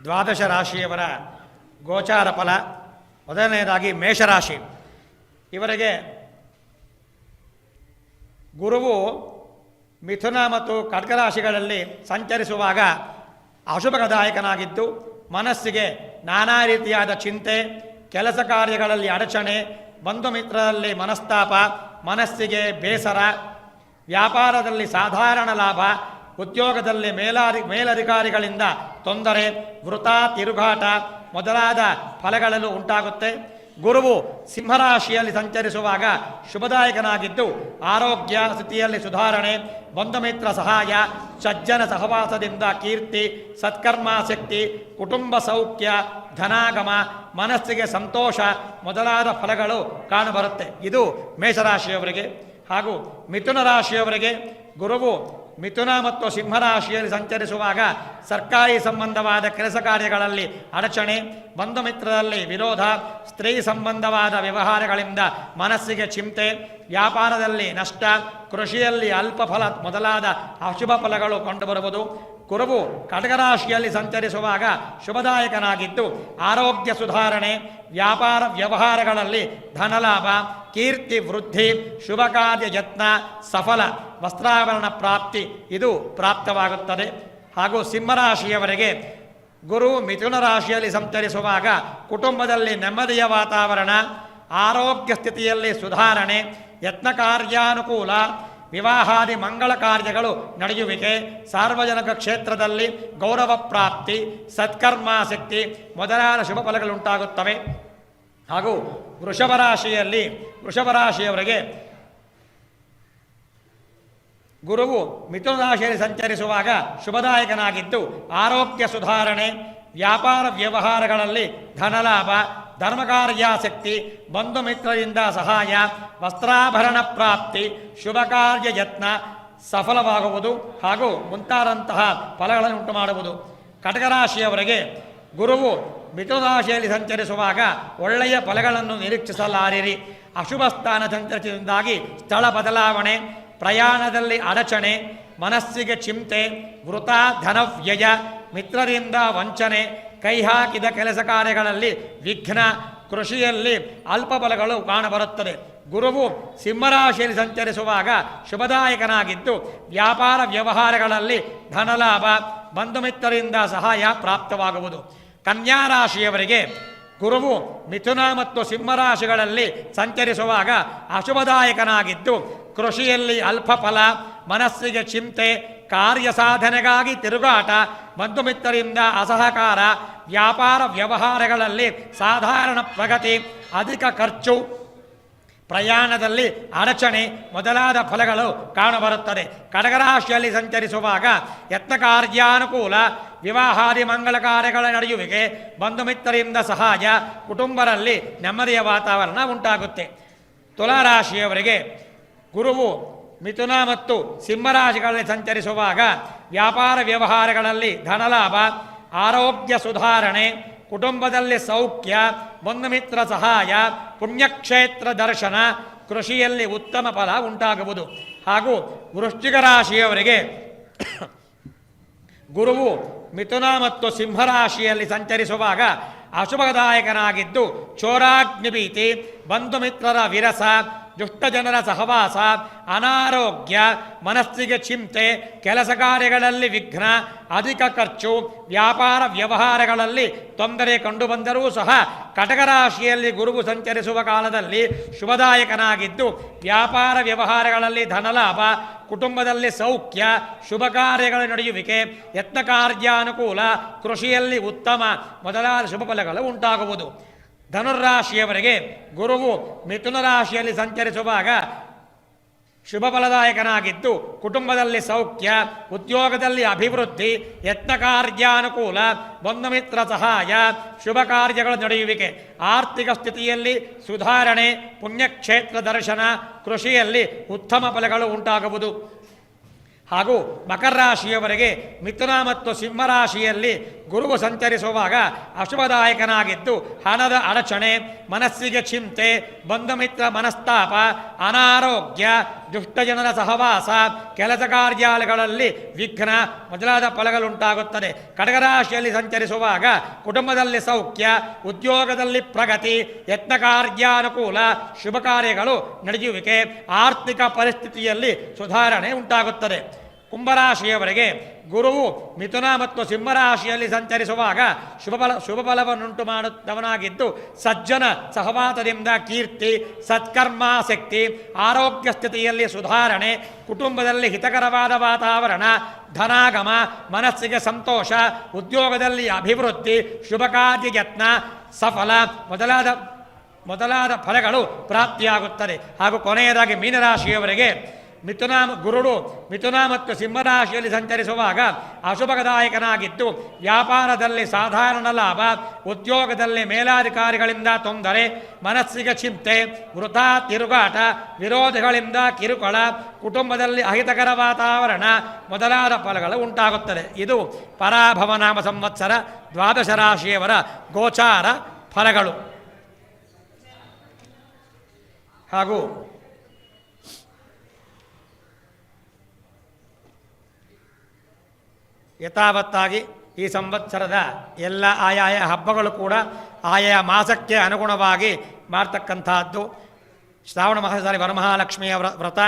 ದ್ವಾದಶ ರಾಶಿಯವರ ಗೋಚಾರ ಫಲ. ಮೊದಲನೆಯದಾಗಿ ಮೇಷರಾಶಿ. ಇವರಿಗೆ ಗುರುವು ಮಿಥುನ ಮತ್ತು ಖಡ್ಗರಾಶಿಗಳಲ್ಲಿ ಸಂಚರಿಸುವಾಗ ಅಶುಭದಾಯಕನಾಗಿದ್ದು ಮನಸ್ಸಿಗೆ ನಾನಾ ರೀತಿಯಾದ ಚಿಂತೆ, ಕೆಲಸ ಕಾರ್ಯಗಳಲ್ಲಿ ಅಡಚಣೆ, ಬಂಧು ಮಿತ್ರರಲ್ಲಿ ಮನಸ್ತಾಪ, ಮನಸ್ಸಿಗೆ ಬೇಸರ, ವ್ಯಾಪಾರದಲ್ಲಿ ಸಾಧಾರಣ ಲಾಭ, ಉದ್ಯೋಗದಲ್ಲಿ ಮೇಲಧಿಕಾರಿಗಳಿಂದ ತೊಂದರೆ, ವೃಥ ತಿರುಗಾಟ ಮೊದಲಾದ ಫಲಗಳಲ್ಲೂ ಉಂಟಾಗುತ್ತೆ. ಗುರುವು ಸಿಂಹರಾಶಿಯಲ್ಲಿ ಸಂಚರಿಸುವಾಗ ಶುಭದಾಯಕನಾಗಿದ್ದು ಆರೋಗ್ಯ ಸ್ಥಿತಿಯಲ್ಲಿ ಸುಧಾರಣೆ, ಬಂಧುಮಿತ್ರ ಸಹಾಯ, ಸಜ್ಜನ ಸಹವಾಸದಿಂದ ಕೀರ್ತಿ, ಸತ್ಕರ್ಮಾಸಕ್ತಿ, ಕುಟುಂಬ ಸೌಖ್ಯ, ಧನಾಗಮ, ಮನಸ್ಸಿಗೆ ಸಂತೋಷ ಮೊದಲಾದ ಫಲಗಳು ಕಾಣಬರುತ್ತೆ. ಇದು ಮೇಷರಾಶಿಯವರಿಗೆ. ಹಾಗೂ ಮಿಥುನ ರಾಶಿಯವರಿಗೆ ಗುರುವು ಮಿಥುನ ಮತ್ತು ಸಿಂಹರಾಶಿಯಲ್ಲಿ ಸಂಚರಿಸುವಾಗ ಸರ್ಕಾರಿ ಸಂಬಂಧವಾದ ಕೆಲಸ ಕಾರ್ಯಗಳಲ್ಲಿ ಅಡಚಣೆ, ಬಂಧು ಮಿತ್ರರಲ್ಲಿ ವಿರೋಧ, ಸ್ತ್ರೀ ಸಂಬಂಧವಾದ ವ್ಯವಹಾರಗಳಿಂದ ಮನಸ್ಸಿಗೆ ಚಿಂತೆ, ವ್ಯಾಪಾರದಲ್ಲಿ ನಷ್ಟ, ಕೃಷಿಯಲ್ಲಿ ಅಲ್ಪ ಫಲ ಮೊದಲಾದ ಅಶುಭ ಫಲಗಳು ಕಂಡುಬರುವುದು. ಗುರುವು ಕಟಕರಾಶಿಯಲ್ಲಿ ಸಂಚರಿಸುವಾಗ ಶುಭದಾಯಕನಾಗಿದ್ದು ಆರೋಗ್ಯ ಸುಧಾರಣೆ, ವ್ಯಾಪಾರ ವ್ಯವಹಾರಗಳಲ್ಲಿ ಧನಲಾಭ, ಕೀರ್ತಿ ವೃದ್ಧಿ, ಶುಭ ಕಾರ್ಯ ಯತ್ನ ಸಫಲ, ವಸ್ತ್ರಾಭರಣ ಪ್ರಾಪ್ತಿ ಇದು ಪ್ರಾಪ್ತವಾಗುತ್ತದೆ. ಹಾಗೂ ಸಿಂಹರಾಶಿಯವರಿಗೆ ಗುರು ಮಿಥುನ ರಾಶಿಯಲ್ಲಿ ಸಂಚರಿಸುವಾಗ ಕುಟುಂಬದಲ್ಲಿ ನೆಮ್ಮದಿಯ ವಾತಾವರಣ, ಆರೋಗ್ಯ ಸ್ಥಿತಿಯಲ್ಲಿ ಸುಧಾರಣೆ, ಯತ್ನ ಕಾರ್ಯಾನುಕೂಲ, ವಿವಾಹಾದಿ ಮಂಗಳ ಕಾರ್ಯಗಳು ನಡೆಯುವಿಕೆ, ಸಾರ್ವಜನಿಕ ಕ್ಷೇತ್ರದಲ್ಲಿ ಗೌರವ ಪ್ರಾಪ್ತಿ, ಸತ್ಕರ್ಮಾಸಕ್ತಿ ಮೊದಲಾದ ಶುಭ ಫಲಗಳುಂಟಾಗುತ್ತವೆ. ಹಾಗೂ ವೃಷಭ ರಾಶಿಯವರಿಗೆ ಗುರುವು ಮಿಥುನ ರಾಶಿಯಲ್ಲಿ ಸಂಚರಿಸುವಾಗ ಶುಭದಾಯಕನಾಗಿದ್ದು ಆರೋಗ್ಯ ಸುಧಾರಣೆ, ವ್ಯಾಪಾರ ವ್ಯವಹಾರಗಳಲ್ಲಿ ಧನಲಾಭ, ಧರ್ಮಕಾರ್ಯಾಸಕ್ತಿ, ಬಂಧು ಮಿತ್ರರಿಂದ ಸಹಾಯ, ವಸ್ತ್ರಾಭರಣ ಪ್ರಾಪ್ತಿ, ಶುಭ ಕಾರ್ಯ ಯತ್ನ ಸಫಲವಾಗುವುದು ಹಾಗೂ ಮುಂತಾದಂತಹ ಫಲಗಳನ್ನು ಉಂಟು ಮಾಡುವುದು. ಕಟಕರಾಶಿಯವರಿಗೆ ಗುರುವು ಮಿಥುನ ರಾಶಿಯಲ್ಲಿ ಸಂಚರಿಸುವಾಗ ಒಳ್ಳೆಯ ಫಲಗಳನ್ನು ನಿರೀಕ್ಷಿಸಲಾರಿರಿ. ಅಶುಭ ಸ್ಥಾನ ಸಂಚರಿಸಿದಿಂದಾಗಿ ಸ್ಥಳ ಬದಲಾವಣೆ, ಪ್ರಯಾಣದಲ್ಲಿ ಅಡಚಣೆ, ಮನಸ್ಸಿಗೆ ಚಿಂತೆ, ವೃಥಾ ಧನವ್ಯಯ, ಮಿತ್ರರಿಂದ ವಂಚನೆ, ಕೈ ಹಾಕಿದ ಕೆಲಸ ಕಾರ್ಯಗಳಲ್ಲಿ ವಿಘ್ನ, ಕೃಷಿಯಲ್ಲಿ ಅಲ್ಪ ಫಲಗಳು ಕಾಣಬರುತ್ತದೆ. ಗುರುವು ಸಿಂಹರಾಶಿಯಲ್ಲಿ ಸಂಚರಿಸುವಾಗ ಶುಭದಾಯಕನಾಗಿದ್ದು ವ್ಯಾಪಾರ ವ್ಯವಹಾರಗಳಲ್ಲಿ ಧನಲಾಭ, ಬಂಧು ಮಿತ್ರರಿಂದ ಸಹಾಯ ಪ್ರಾಪ್ತವಾಗುವುದು. ಕನ್ಯಾ ರಾಶಿಯವರಿಗೆ ಗುರುವು ಮಿಥುನ ಮತ್ತು ಸಿಂಹರಾಶಿಗಳಲ್ಲಿ ಸಂಚರಿಸುವಾಗ ಅಶುಭದಾಯಕನಾಗಿದ್ದು ಕೃಷಿಯಲ್ಲಿ ಅಲ್ಪ ಫಲ, ಮನಸ್ಸಿಗೆ ಚಿಂತೆ, ಕಾರ್ಯ ಸಾಧನೆಗಾಗಿ ತಿರುಗಾಟ, ಬಂಧು ಮಿತ್ರರಿಂದ ಅಸಹಕಾರ, ವ್ಯಾಪಾರ ವ್ಯವಹಾರಗಳಲ್ಲಿ ಸಾಧಾರಣ ಪ್ರಗತಿ, ಅಧಿಕ ಖರ್ಚು, ಪ್ರಯಾಣದಲ್ಲಿ ಅಡಚಣೆ ಮೊದಲಾದ ಫಲಗಳು ಕಾಣಬರುತ್ತದೆ. ಕಟಕರಾಶಿಯಲ್ಲಿ ಸಂಚರಿಸುವಾಗ ಯತ್ನ ಕಾರ್ಯಾನುಕೂಲ, ವಿವಾಹಾದಿ ಮಂಗಳ ಕಾರ್ಯಗಳ ನಡೆಯುವಿಕೆ, ಬಂಧು ಮಿತ್ರರಿಂದ ಸಹಾಯ, ಕುಟುಂಬದಲ್ಲಿ ನೆಮ್ಮದಿಯ ವಾತಾವರಣ ಉಂಟಾಗುತ್ತೆ. ತುಲಾರಾಶಿಯವರಿಗೆ ಗುರುವು ಮಿಥುನ ಮತ್ತು ಸಿಂಹರಾಶಿಗಳಲ್ಲಿ ಸಂಚರಿಸುವಾಗ ವ್ಯಾಪಾರ ವ್ಯವಹಾರಗಳಲ್ಲಿ ಧನಲಾಭ, ಆರೋಗ್ಯ ಸುಧಾರಣೆ, ಕುಟುಂಬದಲ್ಲಿ ಸೌಖ್ಯ, ಬಂಧು ಮಿತ್ರ ಸಹಾಯ, ಪುಣ್ಯಕ್ಷೇತ್ರ ದರ್ಶನ, ಕೃಷಿಯಲ್ಲಿ ಉತ್ತಮ ಫಲ ಉಂಟಾಗುವುದು. ಹಾಗೂ ವೃಶ್ಚಿಕ ರಾಶಿಯವರಿಗೆ ಗುರುವು ಮಿಥುನ ಮತ್ತು ಸಿಂಹರಾಶಿಯಲ್ಲಿ ಸಂಚರಿಸುವಾಗ ಅಶುಭದಾಯಕನಾಗಿದ್ದು ಚೋರಾಗ್ನಿಭೀತಿ, ಬಂಧು ಮಿತ್ರರ ವಿರಸ, ದುಷ್ಟ ಜನರ ಸಹವಾಸ, ಅನಾರೋಗ್ಯ, ಮನಸ್ಸಿಗೆ ಚಿಂತೆ, ಕೆಲಸ ಕಾರ್ಯಗಳಲ್ಲಿ ವಿಘ್ನ, ಅಧಿಕ ಖರ್ಚು, ವ್ಯಾಪಾರ ವ್ಯವಹಾರಗಳಲ್ಲಿ ತೊಂದರೆ ಕಂಡುಬಂದರೂ ಸಹ ಕಟಕರಾಶಿಯಲ್ಲಿ ಗುರುವು ಸಂಚರಿಸುವ ಕಾಲದಲ್ಲಿ ಶುಭದಾಯಕನಾಗಿದ್ದು ವ್ಯಾಪಾರ ವ್ಯವಹಾರಗಳಲ್ಲಿ ಧನಲಾಭ, ಕುಟುಂಬದಲ್ಲಿ ಸೌಖ್ಯ, ಶುಭ ಕಾರ್ಯಗಳ ನಡೆಯುವಿಕೆ, ಯತ್ನ ಕಾರ್ಯಾನುಕೂಲ, ಕೃಷಿಯಲ್ಲಿ ಉತ್ತಮ ಮೊದಲಾದ ಶುಭ ಫಲಗಳು ಉಂಟಾಗುವುದು. ಧನುರಾಶಿಯವರಿಗೆ ಗುರುವು ಮಿಥುನ ರಾಶಿಯಲ್ಲಿ ಸಂಚರಿಸುವಾಗ ಶುಭ ಫಲದಾಯಕನಾಗಿದ್ದು ಕುಟುಂಬದಲ್ಲಿ ಸೌಖ್ಯ, ಉದ್ಯೋಗದಲ್ಲಿ ಅಭಿವೃದ್ಧಿ, ಯತ್ನ ಕಾರ್ಯಾನುಕೂಲ, ಬಂಧು ಮಿತ್ರ ಸಹಾಯ, ಶುಭ ಕಾರ್ಯಗಳು ನಡೆಯುವಿಕೆ, ಆರ್ಥಿಕ ಸ್ಥಿತಿಯಲ್ಲಿ ಸುಧಾರಣೆ, ಪುಣ್ಯಕ್ಷೇತ್ರ ದರ್ಶನ, ಕೃಷಿಯಲ್ಲಿ ಉತ್ತಮ ಫಲಗಳು ಉಂಟಾಗುವುದು. ಹಾಗೂ ಮಕರ ರಾಶಿಯವರಿಗೆ ಮಿಥುನ ಮತ್ತು ಸಿಂಹರಾಶಿಯಲ್ಲಿ ಗುರುವು ಸಂಚರಿಸುವಾಗ ಅಶುಭದಾಯಕನಾಗಿದ್ದು ಹಣದ ಅಡಚಣೆ, ಮನಸ್ಸಿಗೆ ಚಿಂತೆ, ಬಂಧು ಮಿತ್ರ ಮನಸ್ತಾಪ, ಅನಾರೋಗ್ಯ, ದುಷ್ಟಜನರ ಸಹವಾಸ, ಕೆಲಸ ಕಾರ್ಯಾಲಯಗಳಲ್ಲಿ ವಿಘ್ನ ಮೊದಲಾದ ಫಲಗಳುಂಟಾಗುತ್ತದೆ. ಕಟಕರಾಶಿಯಲ್ಲಿ ಸಂಚರಿಸುವಾಗ ಕುಟುಂಬದಲ್ಲಿ ಸೌಖ್ಯ, ಉದ್ಯೋಗದಲ್ಲಿ ಪ್ರಗತಿ, ಯತ್ನ ಕಾರ್ಯಾನುಕೂಲ, ಶುಭ ಕಾರ್ಯಗಳು ನಡೆಯುವಿಕೆ, ಆರ್ಥಿಕ ಪರಿಸ್ಥಿತಿಯಲ್ಲಿ ಸುಧಾರಣೆ ಉಂಟಾಗುತ್ತದೆ. ಕುಂಭರಾಶಿಯವರಿಗೆ ಗುರುವು ಮಿಥುನ ಮತ್ತು ಸಿಂಹರಾಶಿಯಲ್ಲಿ ಸಂಚರಿಸುವಾಗ ಶುಭ ಫಲವನ್ನುಂಟು ಮಾಡುತ್ತವನಾಗಿದ್ದು ಸಜ್ಜನ ಸಹವಾಸದಿಂದ ಕೀರ್ತಿ, ಸತ್ಕರ್ಮಾಸಕ್ತಿ, ಆರೋಗ್ಯ ಸ್ಥಿತಿಯಲ್ಲಿ ಸುಧಾರಣೆ, ಕುಟುಂಬದಲ್ಲಿ ಹಿತಕರವಾದ ವಾತಾವರಣ, ಧನಾಗಮ, ಮನಸ್ಸಿಗೆ ಸಂತೋಷ, ಉದ್ಯೋಗದಲ್ಲಿ ಅಭಿವೃದ್ಧಿ, ಶುಭ ಕಾರ್ಯ ಯತ್ನ ಸಫಲ ಮೊದಲಾದ ಫಲಗಳು ಪ್ರಾಪ್ತಿಯಾಗುತ್ತದೆ. ಹಾಗೂ ಕೊನೆಯದಾಗಿ ಮೀನರಾಶಿಯವರಿಗೆ ಗುರುಡು ಮಿಥುನ ಮತ್ತು ಸಿಂಹರಾಶಿಯಲ್ಲಿ ಸಂಚರಿಸುವಾಗ ಅಶುಭದಾಯಕನಾಗಿದ್ದು ವ್ಯಾಪಾರದಲ್ಲಿ ಸಾಧಾರಣ ಲಾಭ, ಉದ್ಯೋಗದಲ್ಲಿ ಮೇಲಾಧಿಕಾರಿಗಳಿಂದ ತೊಂದರೆ, ಮನಸ್ಸಿಗೆ ಚಿಂತೆ, ವೃಥಾ ತಿರುಗಾಟ, ವಿರೋಧಿಗಳಿಂದ ಕಿರುಕುಳ, ಕುಟುಂಬದಲ್ಲಿ ಅಹಿತಕರ ವಾತಾವರಣ ಮೊದಲಾದ ಫಲಗಳು ಉಂಟಾಗುತ್ತದೆ. ಇದು ಪರಾಭವನಾಮ ಸಂವತ್ಸರ ದ್ವಾದಶ ರಾಶಿಯವರ ಗೋಚಾರ ಫಲಗಳು. ಹಾಗೂ ಯಥಾವತ್ತಾಗಿ ಈ ಸಂವತ್ಸರದ ಎಲ್ಲ ಆಯಾಯ ಹಬ್ಬಗಳು ಕೂಡ ಆಯಾಯ ಮಾಸಕ್ಕೆ ಅನುಗುಣವಾಗಿ ಮಾಡ್ತಕ್ಕಂಥದ್ದು. ಶ್ರಾವಣ ಮಾಸದಲ್ಲಿ ವರಮಹಾಲಕ್ಷ್ಮಿಯ ವ್ರತ,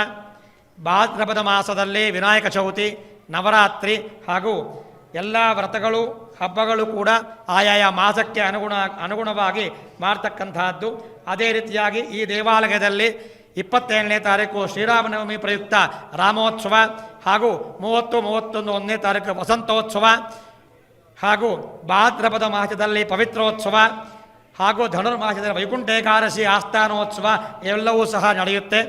ಭಾದ್ರಪದ ಮಾಸದಲ್ಲಿ ವಿನಾಯಕ ಚೌತಿ, ನವರಾತ್ರಿ ಹಾಗೂ ಎಲ್ಲ ವ್ರತಗಳು ಹಬ್ಬಗಳು ಕೂಡ ಆಯಾಯ ಮಾಸಕ್ಕೆ ಅನುಗುಣವಾಗಿ ಮಾಡ್ತಕ್ಕಂಥದ್ದು. ಅದೇ ರೀತಿಯಾಗಿ ಈ ದೇವಾಲಯದಲ್ಲಿ 27ನೇ ತಾರೀಕು ಶ್ರೀರಾಮನವಮಿ ಪ್ರಯುಕ್ತ ರಾಮೋತ್ಸವ ಹಾಗೂ 30, 31, 1ನೇ ತಾರೀಕು ವಸಂತೋತ್ಸವ ಹಾಗೂ ಭಾದ್ರಪದ ಮಾಸದಲ್ಲಿ ಪವಿತ್ರೋತ್ಸವ ಹಾಗೂ ಧನುರ್ಮಾಸದಲ್ಲಿ ವೈಕುಂಠ ಏಕಾದಶಿ ಆಸ್ಥಾನೋತ್ಸವ ಎಲ್ಲವೂ ಸಹ ನಡೆಯುತ್ತೆ.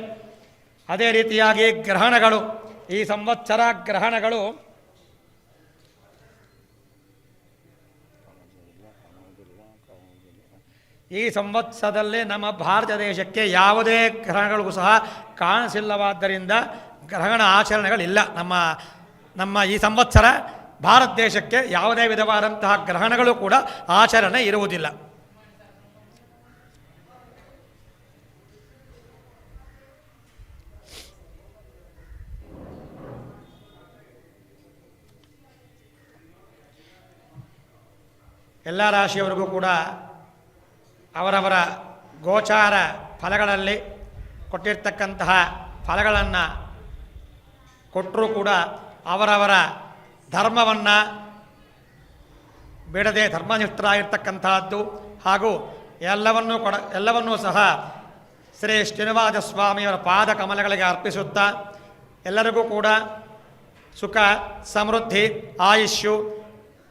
ಅದೇ ರೀತಿಯಾಗಿ ಗ್ರಹಣಗಳು, ಈ ಸಂವತ್ಸರ ಗ್ರಹಣಗಳು ಈ ಸಂವತ್ಸರದಲ್ಲಿ ನಮ್ಮ ಭಾರತ ದೇಶಕ್ಕೆ ಯಾವುದೇ ಗ್ರಹಣಗಳಿಗೂ ಸಹ ಕಾಣಿಸಿಲ್ಲವಾದ್ದರಿಂದ ಗ್ರಹಣ ಆಚರಣೆಗಳಿಲ್ಲ. ನಮ್ಮ ಈ ಸಂವತ್ಸರ ಭಾರತ ದೇಶಕ್ಕೆ ಯಾವುದೇ ವಿಧವಾದಂತಹ ಗ್ರಹಣಗಳು ಕೂಡ ಆಚರಣೆ ಇರುವುದಿಲ್ಲ. ಎಲ್ಲ ರಾಶಿಯವರಿಗೂ ಕೂಡ ಅವರವರ ಗೋಚಾರ ಫಲಗಳಲ್ಲಿ ಕೊಟ್ಟಿರ್ತಕ್ಕಂತಹ ಫಲಗಳನ್ನು ಕೊಟ್ಟರೂ ಕೂಡ ಅವರವರ ಧರ್ಮವನ್ನು ಬಿಡದೆ ಧರ್ಮನಿಷ್ಠರಾಗಿರ್ತಕ್ಕಂತಹದ್ದು ಹಾಗೂ ಎಲ್ಲವನ್ನೂ ಸಹ ಶ್ರೀ ಶ್ರೀನಿವಾಸ ಸ್ವಾಮಿಯವರ ಪಾದ ಕಮಲಗಳಿಗೆ ಅರ್ಪಿಸುತ್ತಾ ಎಲ್ಲರಿಗೂ ಕೂಡ ಸುಖ, ಸಮೃದ್ಧಿ,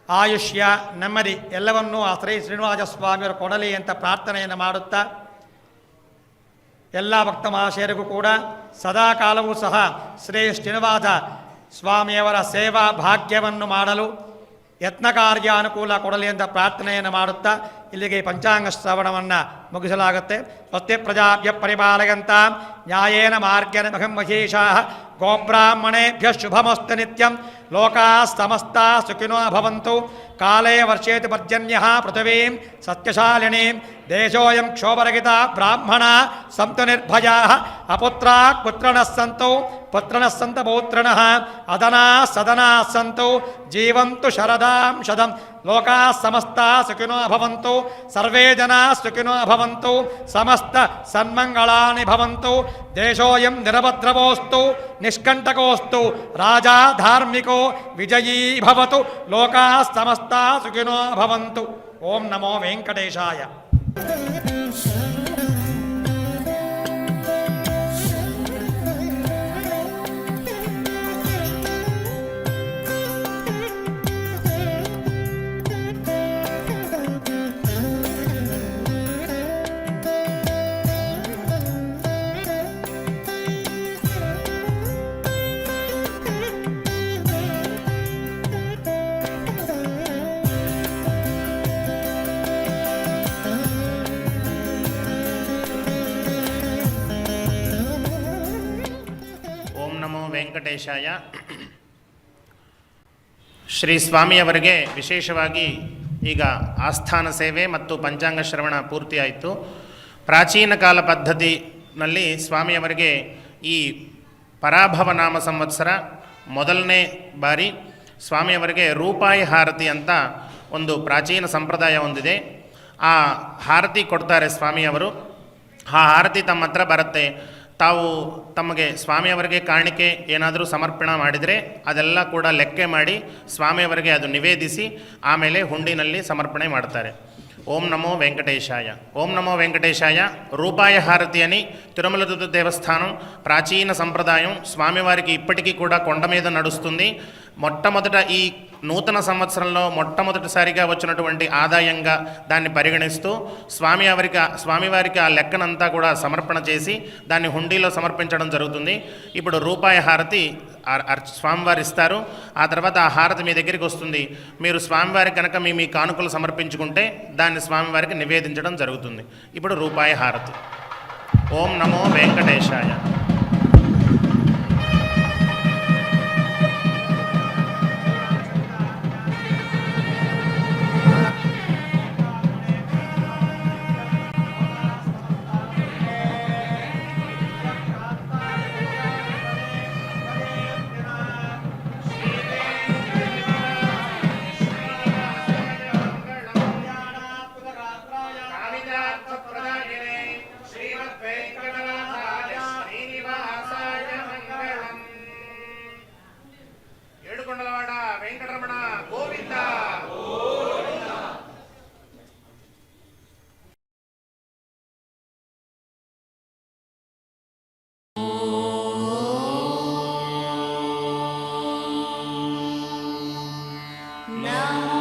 ಆಯುಷ್ಯ, ನೆಮ್ಮದಿ ಎಲ್ಲವನ್ನೂ ಆ ಶ್ರೀ ಶ್ರೀನಿವಾಸ ಸ್ವಾಮಿಯವರು ಕೊಡಲಿ ಅಂತ ಪ್ರಾರ್ಥನೆಯನ್ನು ಮಾಡುತ್ತಾ ಎಲ್ಲ ಭಕ್ತ ಮಹಾಶಯರಿಗೂ ಕೂಡ ಸದಾ ಕಾಲವೂ ಸಹ ಶ್ರೀ ಶ್ರೀನಿವಾಸ ಸ್ವಾಮಿಯವರ ಸೇವಾ ಭಾಗ್ಯವನ್ನು ಮಾಡಲು ಯತ್ನ ಕಾರ್ಯ ಅನುಕೂಲ ಕೊಡಲಿ ಅಂತ ಪ್ರಾರ್ಥನೆಯನ್ನು ಮಾಡುತ್ತಾ ಇಲ್ಲಿಗೆ ಪಂಚಾಂಗ ಶ್ರವಣವನ್ನು ಮುಗಿಸಲಾಗುತ್ತೆ. ಸ್ವಸ್ತಿ ಪ್ರಜಾಭ್ಯ ಪರಿಪಾಲಯಂತ ನ್ಯಾಯೇನ ಮಾರ್ಗೇಣ ಮಹಂ ಮಹೇಶಾಃ ಗೋಬ್ರಾಹ್ಮಣೇಭ್ಯ ಶುಭಮಸ್ತು ನಿತ್ಯಂ ಲೋಕಾಃ ಸಮಸ್ತಾಃ ಸುಖಿನೋ ಭವಂತು. ಕಾಲೇ ವರ್ಷೇತು ಪರ್ಜನ್ಯಃ ಪೃಥಿವೀಂ ಸತ್ಯಶಾಲಿನೀಂ ದೇಶೋಯಂ ಕ್ಷೋಭರಹಿತಃ ಬ್ರಾಹ್ಮಣಾಃ ಸಂತು ನಿರ್ಭಯಾಃ ಅಪುತ್ರಾಃ ಪುತ್ರಿಣಃ ಸಂತು ಪುತ್ರಿಣಃ ಸಂತು ಪೌತ್ರಿಣಃ ಅದನಾಃ ಸದನಾಃ ಸಂತು ಜೀವಂತು ಶರದಾಂ ಶತಂ. ಲೋಕಾಃ ಸಮಸ್ತಾಃ ಸುಖಿನೋ ಭವಂತು. ಸರ್ವೇ ಜನಾಃ ಸುಖಿನೋ ಭವಂತು. ಸಮಸ್ತ ಸನ್ಮಂಗಳಾನಿ ಭವಂತು. ದೇಶೋಯಂ ನಿರಪದ್ರವೋಸ್ತು ನಿಷ್ಕಂಟಕೋಸ್ತು. ರಾಜಾ ಧಾರ್ಮಿಕೋ ವಿಜಯೀ ಭವತು. ಲೋಕಾಃ ಸಮಸ್ತಾಃ ಸುಖಿನೋ ಭವಂತು. ಓಂ ನಮೋ ವೆಂಕಟೇಶಾಯ. ವೆಂಕಟೇಶಾಯ. ಶ್ರೀ ಸ್ವಾಮಿಯವರಿಗೆ ವಿಶೇಷವಾಗಿ ಈಗ ಆಸ್ಥಾನ ಸೇವೆ ಮತ್ತು ಪಂಚಾಂಗ ಶ್ರವಣ ಪೂರ್ತಿಯಾಯಿತು. ಪ್ರಾಚೀನ ಕಾಲ ಪದ್ಧತಿನಲ್ಲಿ ಸ್ವಾಮಿಯವರಿಗೆ ಈ ಪರಾಭವ ನಾಮ ಸಂವತ್ಸರ ಮೊದಲನೇ ಬಾರಿ ಸ್ವಾಮಿಯವರಿಗೆ ರೂಪಾಯಿ ಹಾರತಿ ಅಂತ ಒಂದು ಪ್ರಾಚೀನ ಸಂಪ್ರದಾಯ ಹೊಂದಿದೆ. ಆ ಹಾರತಿ ಕೊಡ್ತಾರೆ ಸ್ವಾಮಿಯವರು. ಆ ಹಾರತಿ ತಮ್ಮ ಹತ್ರ ಬರುತ್ತೆ. ತಾವು ತಮಗೆ ಸ್ವಾಮಿಯವರಿಗೆ ಕಾಣಿಕೆ ಏನಾದರೂ ಸಮರ್ಪಣೆ ಮಾಡಿದರೆ ಅದೆಲ್ಲ ಕೂಡ ಲೆಕ್ಕ ಮಾಡಿ ಸ್ವಾಮಿಯವರಿಗೆ ಅದು ನಿವೇದಿಸಿ ಆಮೇಲೆ ಹುಂಡಿನಲ್ಲಿ సమర్పణ ಮಾಡ್ತಾರೆ. ఓం నమో వెంకటేశాయ. ఓం నమో వెంకటేశాయ. రూపాయ హారతి అని తిరుమల దేవస్థానం ప్రాచీన సంప్రదాయం. స్వామివారికి ఇప్పటికీ కూడా కొండ మీద నడుస్తుంది. మొట్టమొదట ఈ నూతన సంవత్సరంలో మొట్టమొదటిసారిగా వచ్చినటువంటి ఆదాయంగా దాన్ని పరిగణిస్తూ స్వామివారికి ఆ లెక్కనంతా కూడా సమర్పణ చేసి దాన్ని హుండీలో సమర్పించడం జరుగుతుంది. ఇప్పుడు రూపాయి హారతి స్వామివారు ఇస్తారు. ఆ తర్వాత ఆ హారతి మీ దగ్గరికి వస్తుంది. మీరు స్వామివారికి కనుక మీ కానుకలు సమర్పించుకుంటే దాన్ని స్వామివారికి నివేదించడం జరుగుతుంది. ఇప్పుడు రూపాయి హారతి. ఓం నమో వెంకటేశాయ. ఏడుకొండలవాడ వెంకటరమణ గోవింద. నమో